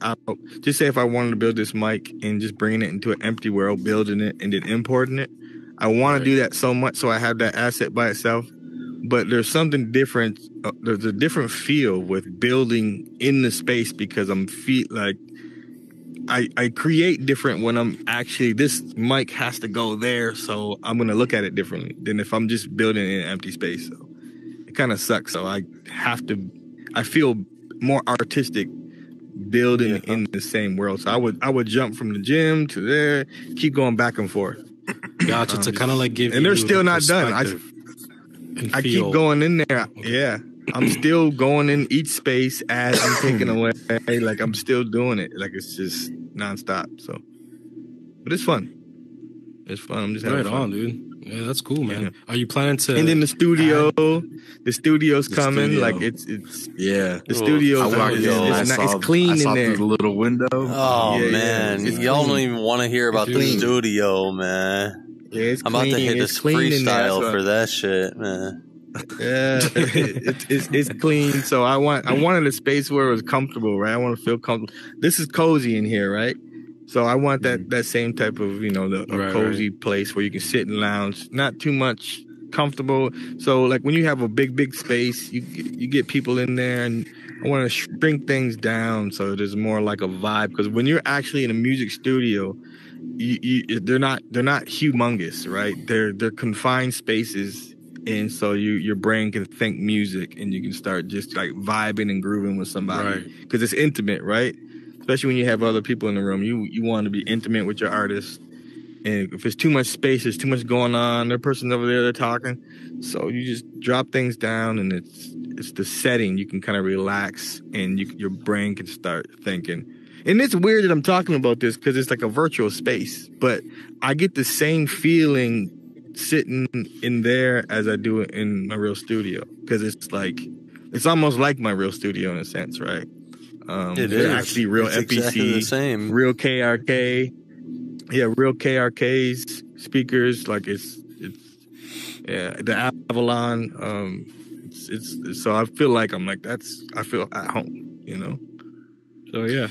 just say if I wanted to build this mic and just bringing it into an empty world, building it and then importing it. I want to do that so much, so I have that asset by itself. But there's something different. There's a different feel with building in the space because I create different when I'm actually, this mic has to go there, so I'm going to look at it differently than if I'm just building in an empty space. So it kind of sucks. So I feel more artistic building in the same world. So I would jump from the gym to there, keep going back and forth. Gotcha. To kind of like give and they're still not done. I keep going in there. Yeah. I'm still going in each space as I'm taking away. Like I'm still doing it. Like it's just nonstop. So, but it's fun. It's fun. I'm just having fun, dude. Yeah, that's cool, man. Yeah. Are you planning to? And then the studio's coming. Studio. Like it's yeah. The studio's it's clean in there. The little window. Oh man, y'all don't even want to hear about the studio, man. Yeah, I'm about to hit this freestyle for that shit, man. Yeah, it's clean. So I wanted a space where it was comfortable, right? I want to feel comfortable. This is cozy in here, right? So I want that same type of, you know, a cozy place where you can sit and lounge, not too much comfortable. So like when you have a big space, you get people in there, and I want to shrink things down so there's more like a vibe. Because when you're actually in a music studio, they're not humongous, right? They're confined spaces. And so your brain can think music and you can start just like vibing and grooving with somebody because it's intimate, right? Especially when you have other people in the room, you want to be intimate with your artist. And if it's too much space, there's too much going on. There's a person over there, they're talking. So you just drop things down and it's the setting. You can kind of relax and your brain can start thinking. And it's weird that I'm talking about this because it's like a virtual space, but I get the same feeling sitting in there as I do in my real studio because it's almost like my real studio in a sense, right? It is actually real it's MPC, exactly the same. Real KRK, real KRK's speakers. Like it's the Avalon. It's so I feel like I feel at home, you know. So yeah.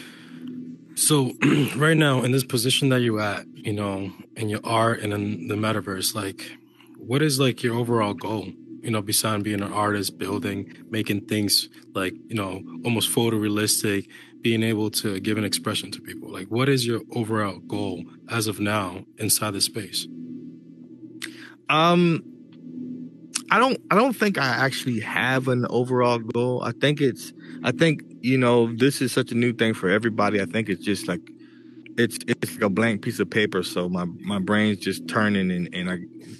So right now in this position that you're at, you know, in your art and in the metaverse, like what is like your overall goal, you know, besides being an artist, building, making things like, you know, almost photorealistic, being able to give an expression to people? Like, what is your overall goal as of now inside the space? I don't think I actually have an overall goal. I think you know, this is such a new thing for everybody. I think it's just like it's like a blank piece of paper. So my brain's just turning, and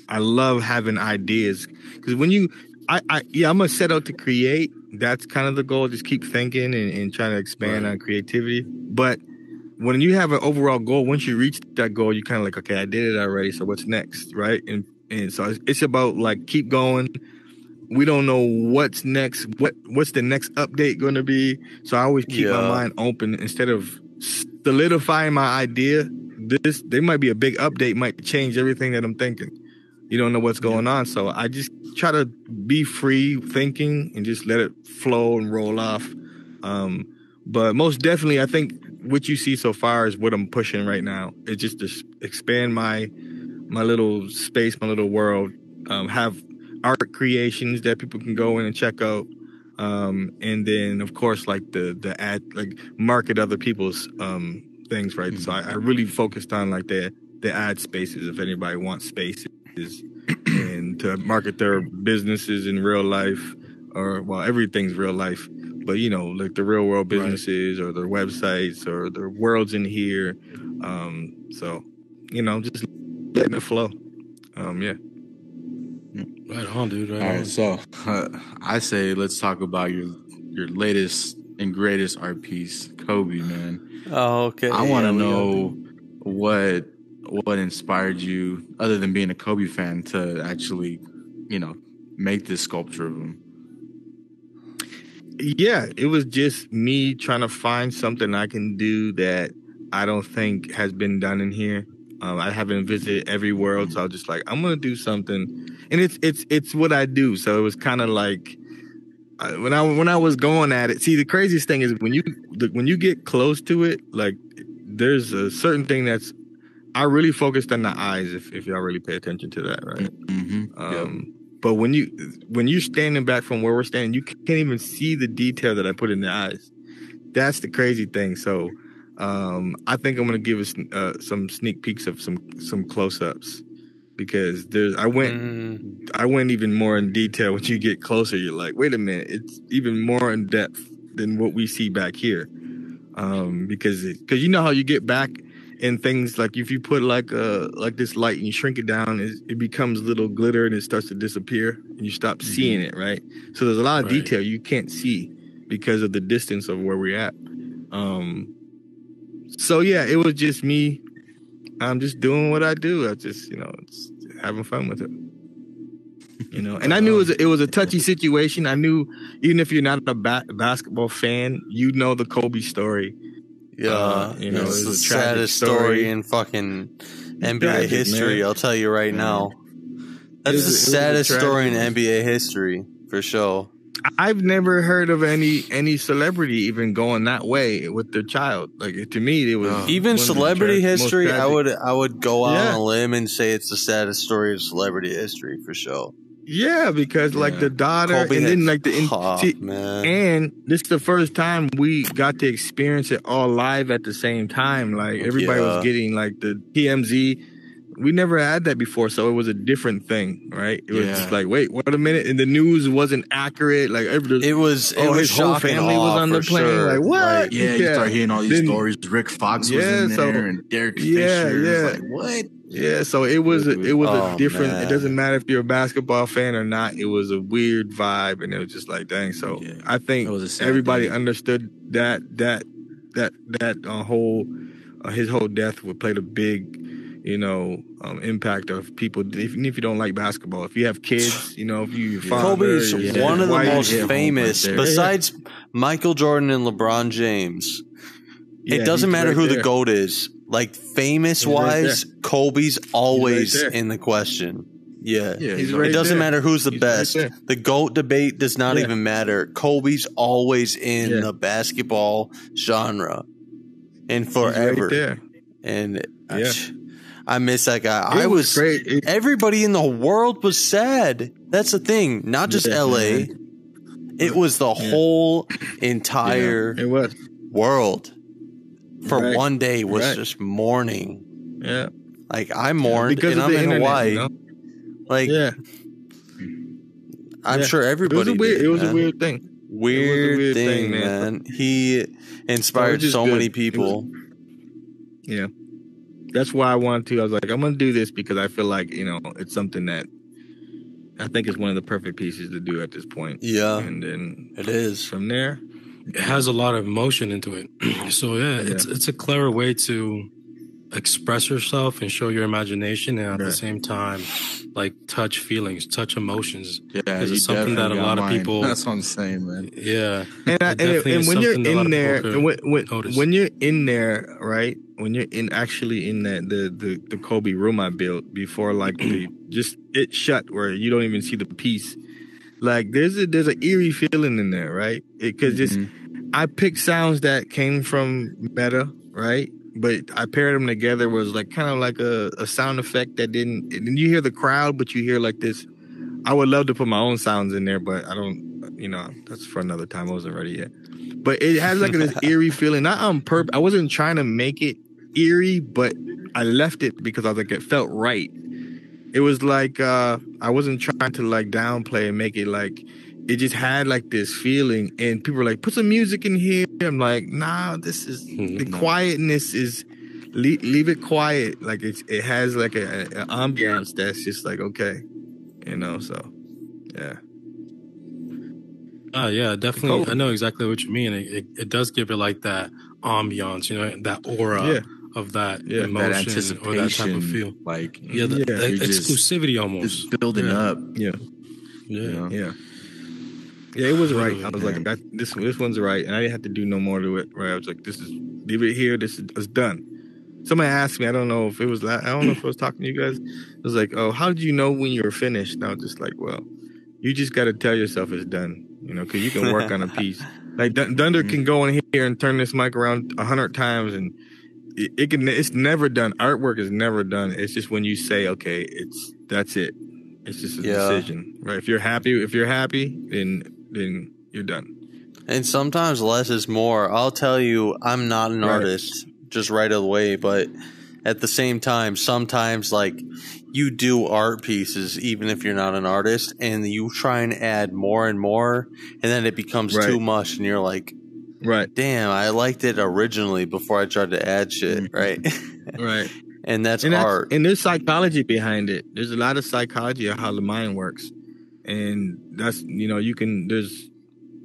I love having ideas, because when I'm gonna set out to create. That's kind of the goal. Just keep thinking and trying to expand on creativity. But when you have an overall goal, once you reach that goal, you kind of like, okay, I did it already. So what's next, right? And so it's about like keep going. We don't know what's next. What's the next update going to be? So I always keep my mind open instead of solidifying my idea. There might be a big update, might change everything that I'm thinking. You don't know what's going on. So I just try to be free thinking and just let it flow and roll off. But most definitely, I think what you see so far is what I'm pushing right now. It's just to expand my little space, my little world, have art creations that people can go in and check out. And then of course, like the ad, like market other people's things, right? So I really focused on like the ad spaces, if anybody wants spaces, and to market their businesses in real life, or well, everything's real life, but you know, like the real world businesses or their websites or their worlds in here. So, you know, just letting it flow. Yeah. Right on, dude. All right, so I say let's talk about your latest and greatest art piece, Kobe, man. Oh, okay. I want to know what inspired you, other than being a Kobe fan, to actually, you know, make this sculpture of him. Yeah, it was just me trying to find something I can do that I don't think has been done in here. I haven't visited every world, so I was just like, I'm gonna do something, and it's what I do. So it was kind of like when I was going at it. See, the craziest thing is when you get close to it, like there's a certain thing that's I really focused on the eyes. If y'all really pay attention to that, right? But when you're standing back from where we're standing, you can't even see the detail that I put in the eyes. That's the crazy thing. So I think I'm gonna give us some sneak peeks of some close-ups, because I went even more in detail. When you get closer, you're like, wait a minute, it's even more in depth than what we see back here. Because you know how you get back in things, like if you put like this light and you shrink it down, it becomes little glitter and it starts to disappear and you stop seeing it, right? So there's a lot of detail you can't see because of the distance of where we're at. So yeah, it was just me. I'm just doing what I do. I just, you know, it's having fun with it. You know, and I knew it was a touchy situation. I knew even if you're not a basketball fan, you know the Kobe story. Yeah, you know, it's the a tragic saddest story in fucking NBA history. Man. I'll tell you right now. That's the saddest story in NBA history, for sure. I've never heard of any celebrity even going that way with their child. Like, to me, it was even celebrity history. I would go out on a limb and say it's the saddest story of celebrity history, for sure. Yeah, because like the daughter, Kobe and then like man. And this is the first time we got to experience it all live at the same time. Like everybody was getting like the TMZ. We never had that before, so it was a different thing, right? It was just like, wait, what a minute, and the news wasn't accurate. Like it was his whole family was on the plane. Sure. Like what? You start hearing all these stories. Rick Fox was in there, and Derek Fisher. Like what? Yeah, so it was a different. Man. It doesn't matter if you're a basketball fan or not. It was a weird vibe, and it was just like, dang. So I think everybody understood that whole his whole death would play a big, you know, impact of people. Even if you don't like basketball, if you have kids, you know, if you Kobe is one of the most famous, besides Michael Jordan and LeBron James. It doesn't matter who the GOAT is. Like, famous-wise, Kobe's always in the question. Yeah. It doesn't matter who's the best. The GOAT debate does not even matter. Kobe's always in the basketball genre. And forever. And I miss that guy. Everybody in the world was sad. That's the thing. Not just LA. It was the whole entire world for Right. one day was Right. just mourning. Yeah. Like I mourned, Because and of I'm the in internet, Hawaii. you know? Like Yeah. I'm Yeah. sure everybody It was a weird, did. it was man. a weird thing. Weird, weird thing, thing, man. He inspired just so good. many It was- people. Yeah. That's why I wanted to. I was like, I'm going to do this because I feel like, you know, it's something that I think is one of the perfect pieces to do at this point. Yeah, And then it is. from there, It has a lot of emotion into it. So yeah, it's a clever way to express yourself and show your imagination, and at the Right. same time, like touch feelings, touch emotions. Yeah, Because you it's something that a definitely lot got of mine. people. That's what I'm saying, man. Yeah, and it definitely is when you're something that a lot in of there, people could notice. when you're in there, right? When you're actually in the Kobe room I built before, like just it shut where you don't even see the piece. Like there's an eerie feeling in there, right? Because I picked sounds that came from Meta, right? But I paired them together was like kind of like a sound effect that didn't. And you hear the crowd, but you hear like this. I would love to put my own sounds in there, but I don't. You know, that's for another time. I wasn't ready yet. But it has like this eerie feeling. Not on purpose. I wasn't trying to make it eerie, but I left it because I was like, it felt right. It was like I wasn't trying to like downplay and make it like. It just had like this feeling, and people were like, "Put some music in here." I'm like, "Nah, this is the quietness is leave it quiet." Like it has like an ambiance that's just like okay, you know. So yeah. Yeah, definitely. I know exactly what you mean. It does give it like that ambiance, you know, that aura of that emotion that anticipation, or that type of feel. Like the exclusivity almost. It's building up. Yeah. Yeah. Yeah, it was right. I was like, this one's right, and I didn't have to do no more to it. Right, I was like, leave it here. This is done. Somebody asked me, I don't know if I was talking to you guys. It was like, oh, how did you know when you were finished? And I was just like, well, you just got to tell yourself it's done, you know, because you can work on a piece. Like Dunder can go in here and turn this mic around 100 times, and it's never done. Artwork is never done. It's just when you say, okay, that's it. It's just a decision, right? If you're happy, then you're done. And sometimes less is more. I'll tell you, I'm not an artist just right away, but at the same time, sometimes like you do art pieces, even if you're not an artist, and you try and add more and more, and then it becomes too much, and you're like, damn, I liked it originally before I tried to add shit, right? Right. And that's art. And there's psychology behind it. There's a lot of psychology of how the mind works. And that's, you know,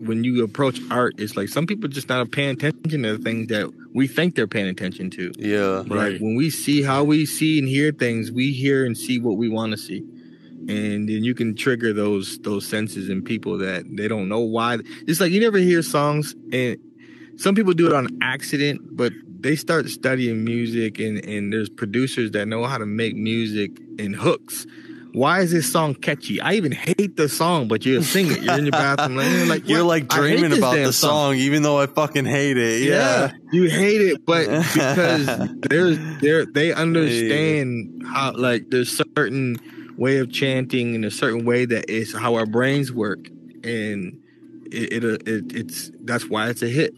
when you approach art, it's like some people just not paying attention to the things that we think they're paying attention to. Yeah. Right. When we see how we see and hear things, we hear and see what we want to see. And then you can trigger those senses in people that they don't know why. It's like you never hear songs, and some people do it on accident, but they start studying music, and there's producers that know how to make music and hooks. Why is this song catchy? I even hate the song, but you'll sing it. You're in your bathroom, you're like dreaming about the song, even though I fucking hate it. Yeah, you hate it, but because they understand how, like, there's certain way of chanting and a certain way that is how our brains work, and it's that's why it's a hit.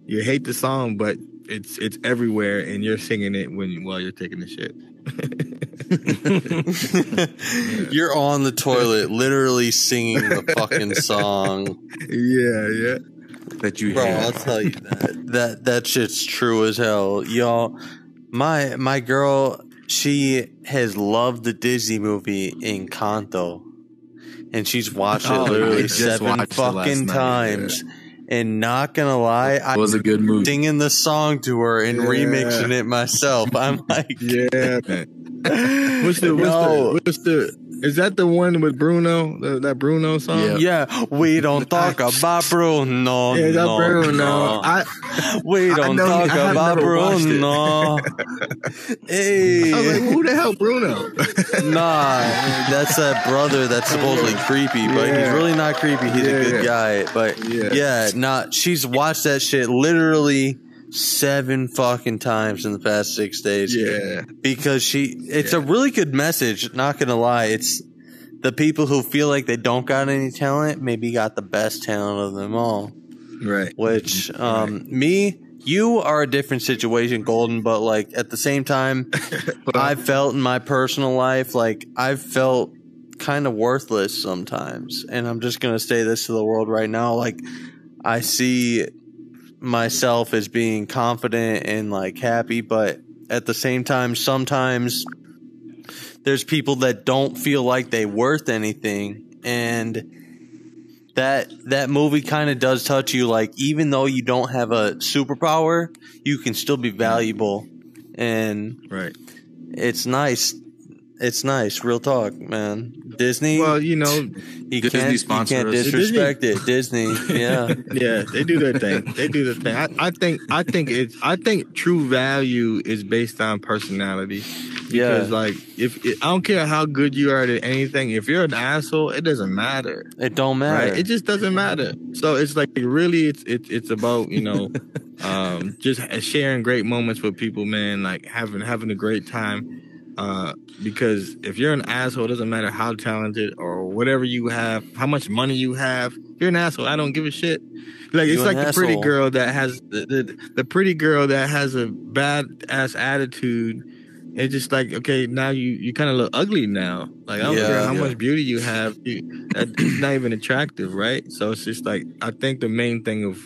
You hate the song, but it's everywhere, and you're singing it while you're taking the shit. You're on the toilet, literally singing the fucking song. Yeah. That you bro, hate. I'll tell you that shit's true as hell, y'all. My girl, she has loved the Disney movie Encanto, and she's watched it literally 7 fucking times. Yeah. And not gonna lie, it was a good movie. Singing the song to her and remixing it myself. I'm like, yeah. Is that the one with Bruno? That Bruno song? Yeah. We don't talk about Bruno. Yeah, that Bruno. We don't talk about Bruno. Hey. I was like, who the hell Bruno? Nah, that's that brother that's supposedly creepy, but he's really not creepy. He's a good guy. But she's watched that shit literally 7 fucking times in the past 6 days. Yeah. Because it's a really good message, not gonna lie. It's the people who feel like they don't got any talent maybe got the best talent of them all. Right. Which me, you are a different situation, Golden, but like at the same time, I felt in my personal life like I've felt kind of worthless sometimes, and I'm just gonna say this to the world right now. Like I see myself as being confident and like happy, but at the same time, sometimes there's people that don't feel like they worth anything, and that movie kind of does touch you. Like even though you don't have a superpower, you can still be valuable, and Right. it's nice. It's nice, real talk, man. Disney. Well, you know, you Disney can't disrespect it. Disney, yeah, yeah, they do their thing. They do their thing. I think true value is based on personality. Because like, I don't care how good you are at anything. If you're an asshole, it doesn't matter. It don't matter. Right? It just doesn't matter. So it's like really, it's about just sharing great moments with people, man. Like having a great time. Because if you're an asshole, it doesn't matter how talented or whatever you have, how much money you have. If you're an asshole, I don't give a shit. Like it's like the pretty girl that has the pretty girl that has a bad ass attitude. It's just like, okay, now you kind of look ugly now. Like I don't care how much beauty you have, it's not even attractive, right? So it's just like I think the main thing of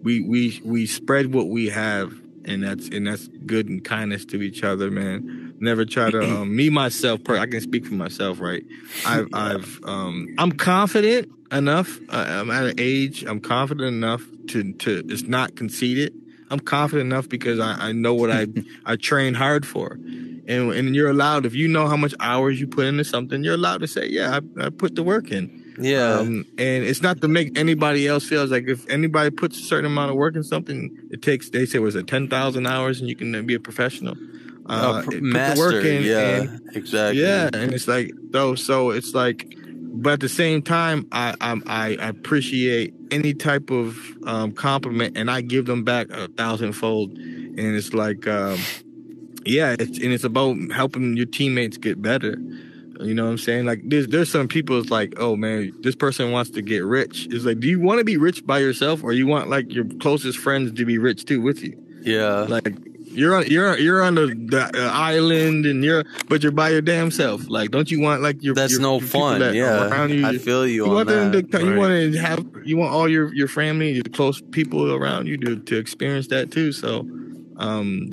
we spread what we have, and that's good and kindness to each other, man. Never try to me myself. I can speak for myself, right? I'm confident enough. I'm at an age. I'm confident enough to it's not conceited. I'm confident enough because I know what I train hard for, and you're allowed, if you know how much hours you put into something, you're allowed to say, yeah, I put the work in. Yeah. And it's not to make anybody else feel like if anybody puts a certain amount of work in something, they say, was it 10,000 hours and you can be a professional? Master, put the work in, exactly. Yeah, and it's like so it's like, but at the same time, I appreciate any type of compliment, and I give them back 1,000-fold. And it's like, it's about helping your teammates get better. You know what I'm saying? Like there's some people, it's like, oh man, this person wants to get rich. It's like, do you want to be rich by yourself, or you want like your closest friends to be rich too with you? Yeah. Like you're on the island, and but you're by your damn self. Like, don't you want like your no fun? Around you, I feel you on want that. You want all your family, your close people around you to experience that too. So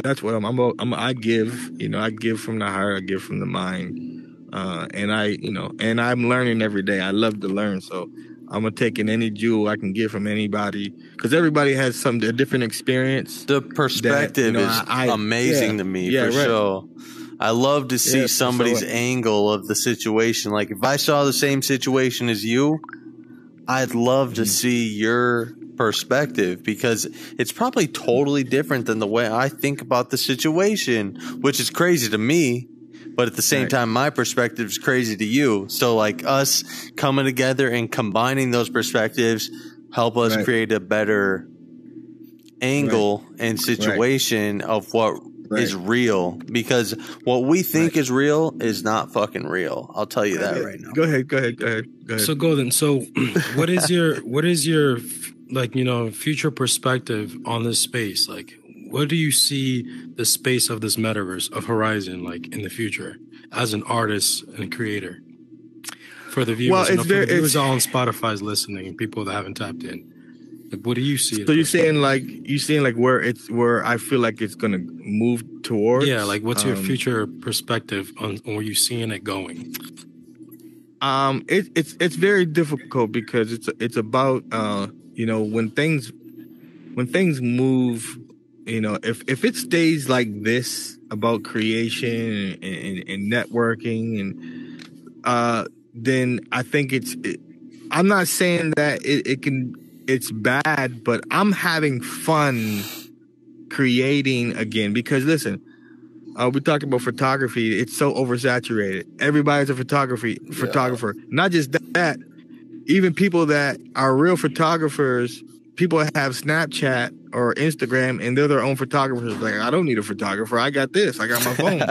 that's what I'm about. I give, I give from the heart, I give from the mind. And I'm learning every day. I love to learn. So I'm going to take in any jewel I can get from anybody, because everybody has a different experience. The perspective is amazing to me, for sure. I love to see somebody's angle of the situation. Like if I saw the same situation as you, I'd love to see your perspective, because it's probably totally different than the way I think about the situation, which is crazy to me. But at the same time, my perspective is crazy to you. So like us coming together and combining those perspectives help us create a better angle and situation of what is real. Because what we think is real is not fucking real. I'll tell you that right now. Go ahead. So Golden, what is your like, future perspective on this space? Like, what do you see the space of this metaverse of Horizon like in the future as an artist and creator for the viewers? Well, the viewers all on Spotify's listening and people that haven't tapped in. Like, what do you see? So you're saying where I feel like it's gonna move towards? Yeah, like what's your future perspective on where you seeing it going? It's very difficult because it's about when things move. If it stays like this about creation and networking, and then I think I'm not saying that it's bad, but I'm having fun creating again, because listen, we talked about photography. It's so oversaturated. Everybody's a photographer. Not just that, even people that are real photographers, people that have Snapchat or Instagram, and they're their own photographers. Like, I don't need a photographer. I got this. I got my phone.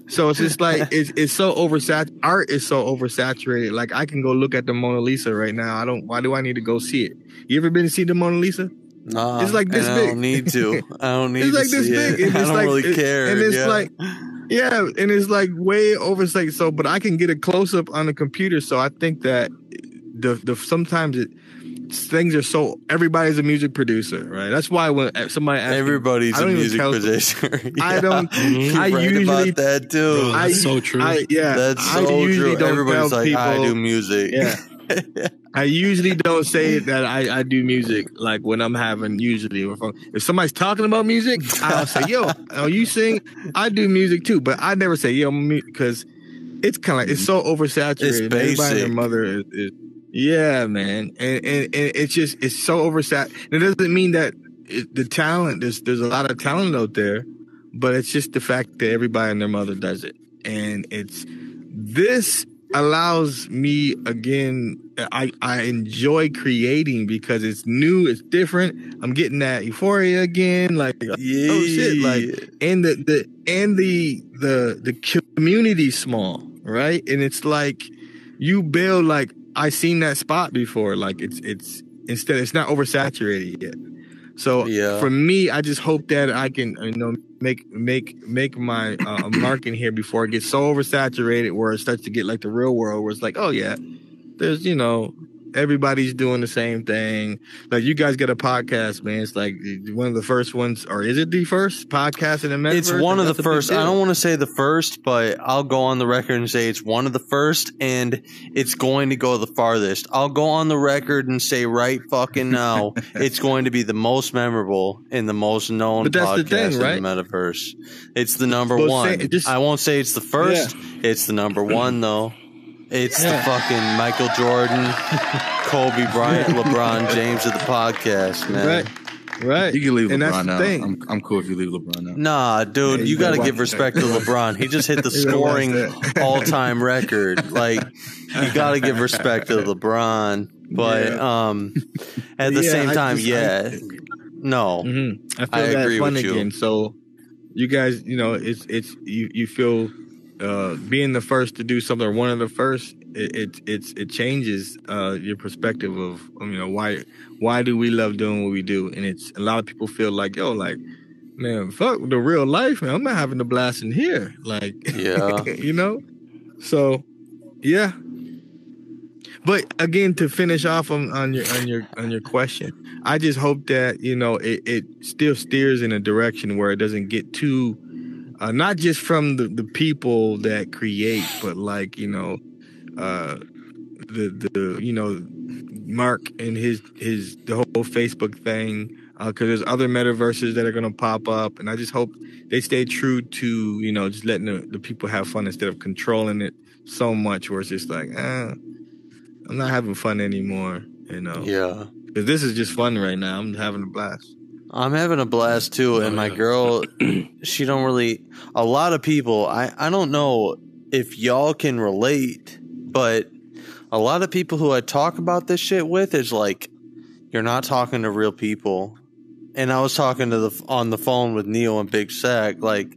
So it's just like it's so oversaturated. Art is so oversaturated. Like, I can go look at the Mona Lisa right now. Why do I need to go see it? You ever been to see the Mona Lisa? Nah, it's like this big. I don't need to. I don't need it's to like see this big. it. I don't really care. And it's like, yeah, and it's like way oversight. So, but I can get a close up on the computer. So I think that sometimes things are so. Everybody's a music producer, right? That's why when somebody asks everybody's a music producer. I don't. I right usually about that too. That's so true. That's so true. Everybody's like, people, I do music. Yeah. I usually don't say that I do music like when I'm having usually if somebody's talking about music, I'll say, yo, oh, you sing? I do music too, but I never say yo because it's kind of like it's so oversaturated. It's basic. Everybody and their mother is yeah, man, and it's just it's so oversaturated. It doesn't mean that the talent there's a lot of talent out there, but it's just the fact that everybody and their mother does it, and it's this. Allows me again. I enjoy creating because it's new, it's different. I'm getting that euphoria again. Like oh shit! Like and the community's small, right? And it's like you build like I seen that spot before. Like it's not oversaturated yet. So for me, I just hope that I can make my mark in here before it gets so oversaturated where it starts to get like the real world where it's like, oh yeah, there's everybody's doing the same thing. Like you guys get a podcast, man. It's like one of the first ones, or is it the first podcast in the Metaverse? It's one of the first. I don't want to say the first, but I'll go on the record and say it's one of the first, and it's going to go the farthest. I'll go on the record and say right fucking now, it's going to be the most memorable and the most known podcast in the Metaverse. It's the number one. I won't say it's the first. Yeah. It's the number one though. It's the fucking Michael Jordan, Kobe Bryant, LeBron James of the podcast, man. Right. You can leave LeBron out. I'm cool if you leave LeBron out. Nah, dude, you got to give respect to LeBron. He just hit the scoring all-time record. Like, you got to give respect to LeBron. But at the same time, no. I feel that fun again. So, you guys, it's you feel. Being the first to do something or one of the first, it changes your perspective of why do we love doing what we do, and it's a lot of people feel like man, fuck the real life, man. I'm not having a blast in here, So yeah, but again, to finish off on your question, I just hope that it still steers in a direction where it doesn't get too. Not just from the people that create, but like the Mark and the whole Facebook thing, because there's other metaverses that are gonna pop up, and I just hope they stay true to just letting the people have fun instead of controlling it so much where it's just like I'm not having fun anymore, Yeah, because this is just fun right now. I'm having a blast. I'm having a blast too, and my girl, she don't really. A lot of people, I don't know if y'all can relate, but a lot of people who I talk about this shit with is like, you're not talking to real people. And I was talking on the phone with Neo and Big Sack. Like,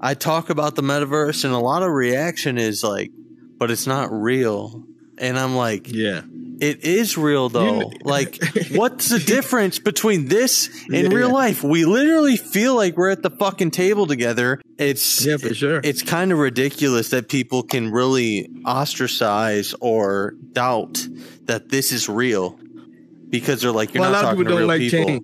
I talk about the Metaverse, and a lot of reaction is like, but it's not real. And I'm like, yeah. It is real though. Like, what's the difference between this and real life? We literally feel like we're at the fucking table together. It's for sure. It's kind of ridiculous that people can really ostracize or doubt that this is real because they're like, you're not talking to real people. Change.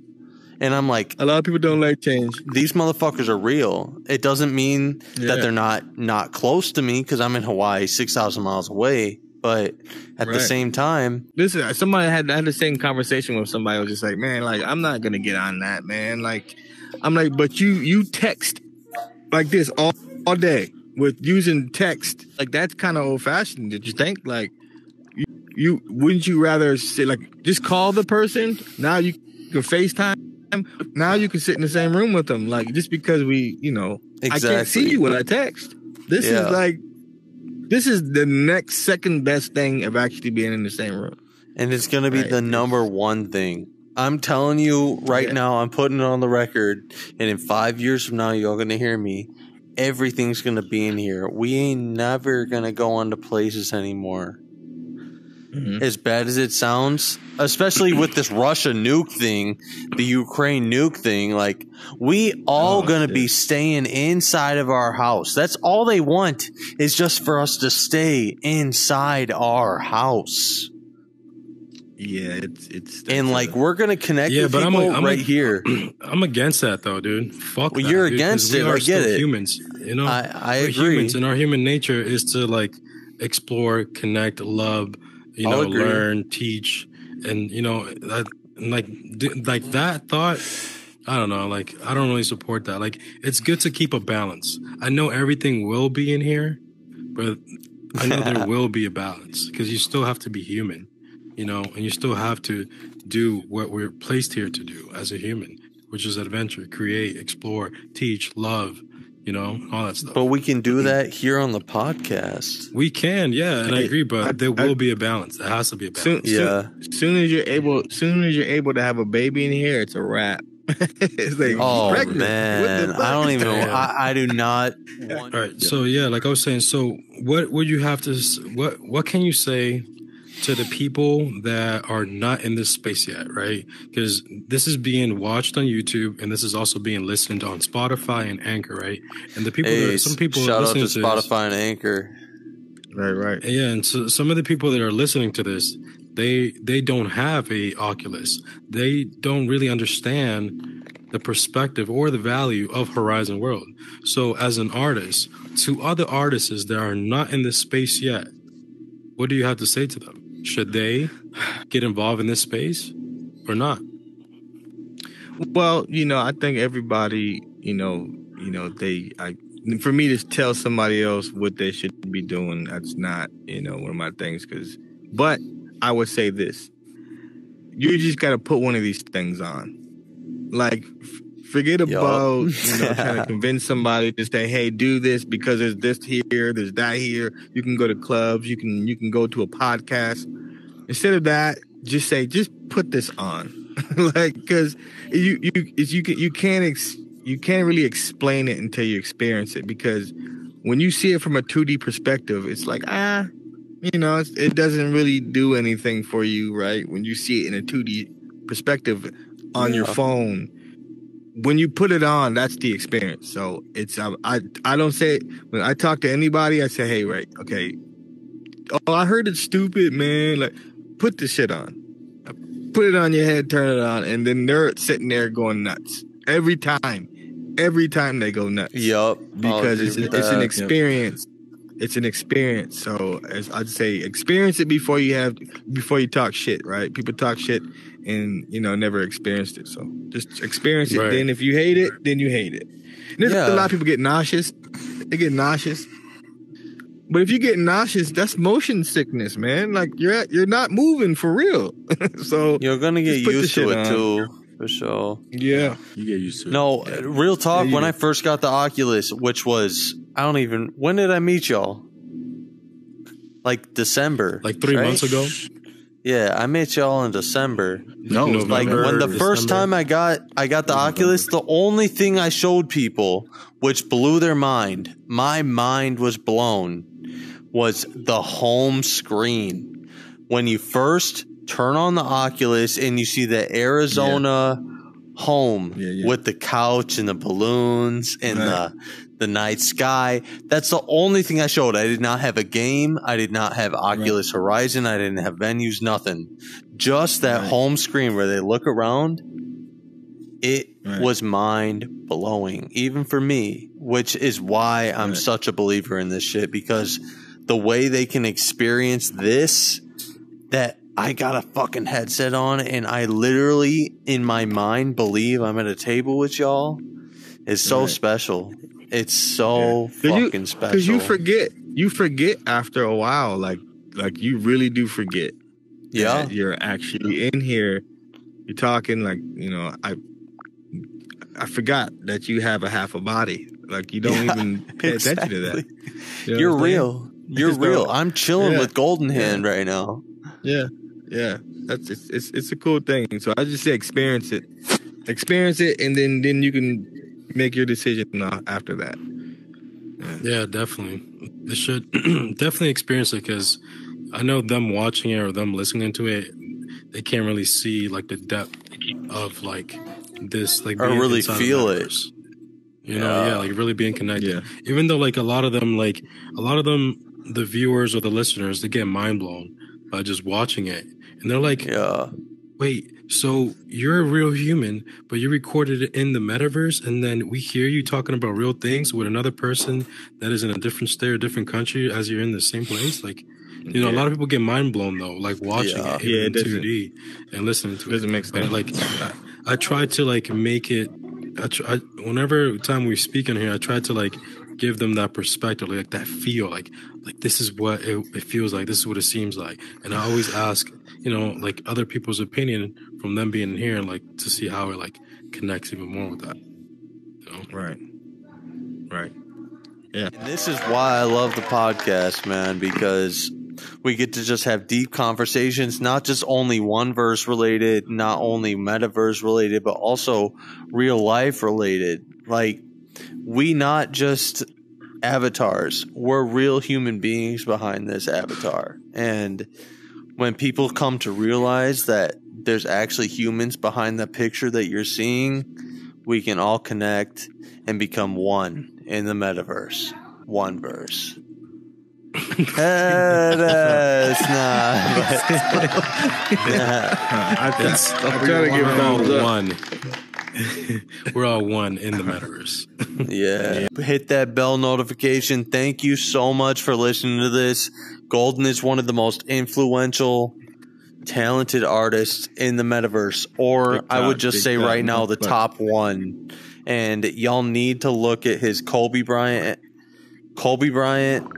And I'm like, a lot of people don't like change. These motherfuckers are real. It doesn't mean that they're not close to me because I'm in Hawaii, 6,000 miles away. But at the same time, listen, somebody had the same conversation with somebody who was just like, man, like, I'm not going to get on that, man. Like, I'm like, but you text like this all day with using text. Like, that's kind of old fashioned. Did you think? Like, you wouldn't you rather say, like, just call the person? Now you can FaceTime. Now you can sit in the same room with them. Like, just because I can't see you when I text. This is like, this is the next second best thing of actually being in the same room. And it's going to be the number one thing. I'm telling you right now, I'm putting it on the record, and in 5 years from now, y'all gonna hear me. Everything's gonna be in here. We ain't never gonna go on to places anymore. As bad as it sounds, especially with this Russia nuke thing, the Ukraine nuke thing, like, we all gonna be staying inside of our house. That's all they want, is just for us to stay inside our house. Yeah, it's and like we're gonna connect with people right here. I'm against that though, dude. Fuck. Well, that, you're dude, against it. We are I get it. Humans, you know. I We're agree. Humans, and our human nature is to like explore, connect, love. You know, learn, teach, and you know, like that thought. I don't know. Like, I don't really support that. Like, it's good to keep a balance. I know everything will be in here, but I know there will be a balance because you still have to be human, you know, and you still have to do what we're placed here to do as a human, which is adventure, create, explore, teach, love. You know, all that stuff. But we can do that here on the podcast. We can, yeah, and I agree. But there will be a balance. There has to be a balance. Soon as you're able to have a baby in here, it's a wrap. It's like, oh man, I don't even. I do not. All right. So yeah, like I was saying. So what would you have to? What can you say to the people that are not in this space yet, right? Because this is being watched on YouTube, and this is also being listened on Spotify and Anchor, right? And the people, some people shout are out to listening Spotify and Anchor, right? Yeah, and so some of the people that are listening to this, they don't have a Oculus. They don't really understand the perspective or the value of Horizon World. So, as an artist, to other artists that are not in this space yet, what do you have to say to them? Should they get involved in this space or not? Well, you know, I think everybody, for me to tell somebody else what they should be doing, that's not, one of my things. But I would say this: you just got to put one of these things on. Like, forget about trying to convince somebody to say, "Hey, do this because there's this here, there's that here." You can go to clubs, you can go to a podcast. Instead of that, just say, just put this on, like, because you can't really explain it until you experience it. Because when you see it from a 2D perspective, it's like it doesn't really do anything for you, right? When you see it in a 2D perspective on your phone. When you put it on, that's the experience. So it's I don't say, when I talk to anybody, I say, hey, right, okay. Oh, I heard it's stupid, man. Like, put the shit on. Put it on your head, turn it on, and then they're sitting there going nuts. Every time they go nuts. Yup. Because it's an experience. Yep. It's an experience. So as I'd say, experience it before you talk shit, right? People talk shit and never experienced it. So just experience it. Right. Then if you hate it, then you hate it. And there's a lot of people get nauseous. They get nauseous. But if you get nauseous, that's motion sickness, man. Like, you're not moving for real. So you're gonna get used to it too, for sure. Yeah, you get used to it. No, real talk. When I first got the Oculus, which was when did I meet y'all? Like December, like 3 months ago. Yeah, I met y'all in December. No, like when the first time I got the Oculus, the only thing I showed people, which blew their mind, my mind was blown, was the home screen. When you first turn on the Oculus and you see the Arizona home with the couch and the balloons and the night sky, that's the only thing I showed. I did not have a game. I did not have Oculus Horizon. I didn't have venues, nothing. Just that home screen where they look around. It was mind blowing, even for me, which is why I'm such a believer in this shit, because the way they can experience this, that I got a fucking headset on and I literally in my mind believe I'm at a table with y'all, is so special. It's so fucking special. Because you forget after a while, like you really do forget. Yeah, that you're actually in here. You're talking like, I forgot that you have a half a body. Like, you don't even pay attention to that. You're real. You're real. I'm chilling with GoldenHand right now. Yeah. it's a cool thing. So I just say experience it, and then you can make your decision after that. Yeah, definitely. They should definitely experience it, because I know them watching it or them listening to it, they can't really see like the depth of like this, like or being really inside feel of it. Metaverse. You know, yeah, like really being connected. Yeah. Even though like a lot of them, the viewers or the listeners, they get mind blown by just watching it, and they're like, Yeah. wait, so you're a real human, but you recorded it in the metaverse, and then we hear you talking about real things with another person that is in a different state or different country as you're in the same place? Like, you know, a lot of people get mind blown though, like watching it in 2D and listening to it. Doesn't make sense. But like, I try to like make it. Whenever time we speak in here, I try to like give them that perspective, like that feel, like this is what it feels like, this is what it seems like, and I always ask, you know, like other people's opinion from them being here, and like to see how it like connects even more with that. You know? Right. Yeah. And this is why I love the podcast, man, because we get to just have deep conversations, not just only one-verse related, not only metaverse related, but also real life related. Like, we not just avatars, we're real human beings behind this avatar. And when people come to realize that there's actually humans behind the picture that you're seeing, we can all connect and become one in the metaverse. One verse. That's not. I'm trying to give thumbs up. One. We're all one in the metaverse. Yeah. Hit that bell notification. Thank you so much for listening to this. Golden is one of the most influential, talented artists in the metaverse, or I would just say right now the top one. And y'all need to look at his Kobe Bryant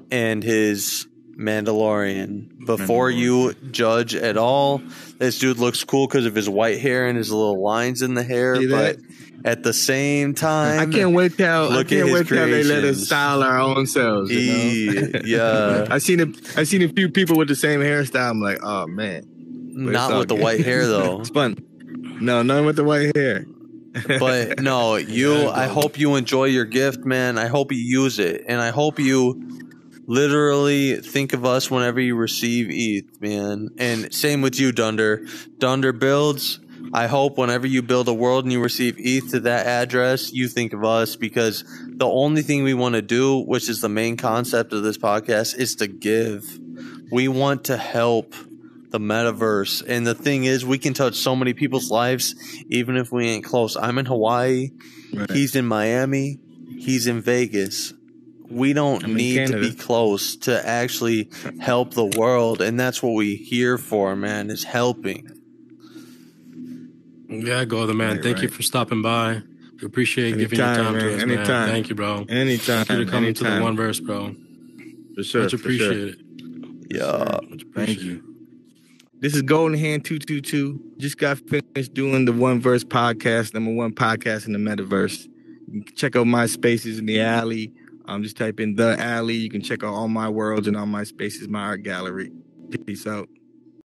and his Mandalorian before you judge at all. This dude looks cool because of his white hair and his little lines in the hair, but at the same time, I can't wait till they let us style our own selves. You know? Yeah, I seen a few people with the same hairstyle. I'm like, oh man, not with the white hair though. It's fun. No, none with the white hair. But no, I hope you enjoy your gift, man. I hope you use it, and I hope you literally think of us whenever you receive ETH, man. And same with you, Dunder. Dunder builds. I hope whenever you build a world and you receive ETH to that address, you think of us, because the only thing we want to do, which is the main concept of this podcast, is to give. We want to help the metaverse. And the thing is, we can touch so many people's lives, even if we ain't close. I'm in Hawaii. Right. He's in Miami. He's in Vegas. We don't need to be close to actually help the world. And that's what we're here for, man, is helping. Yeah, Golden, man. Thank you for stopping by. We appreciate giving your time to us, man. Thank you, bro. Anytime. Thank you for coming to the One Verse, bro. For sure. Much appreciated. Yeah. Thank you. This is GoldenHand222. Just got finished doing the One Verse podcast, #1 podcast in the metaverse. You can check out my spaces in the alley. Just type in The Alley. You can check out all my worlds and all my spaces, my art gallery. Peace out.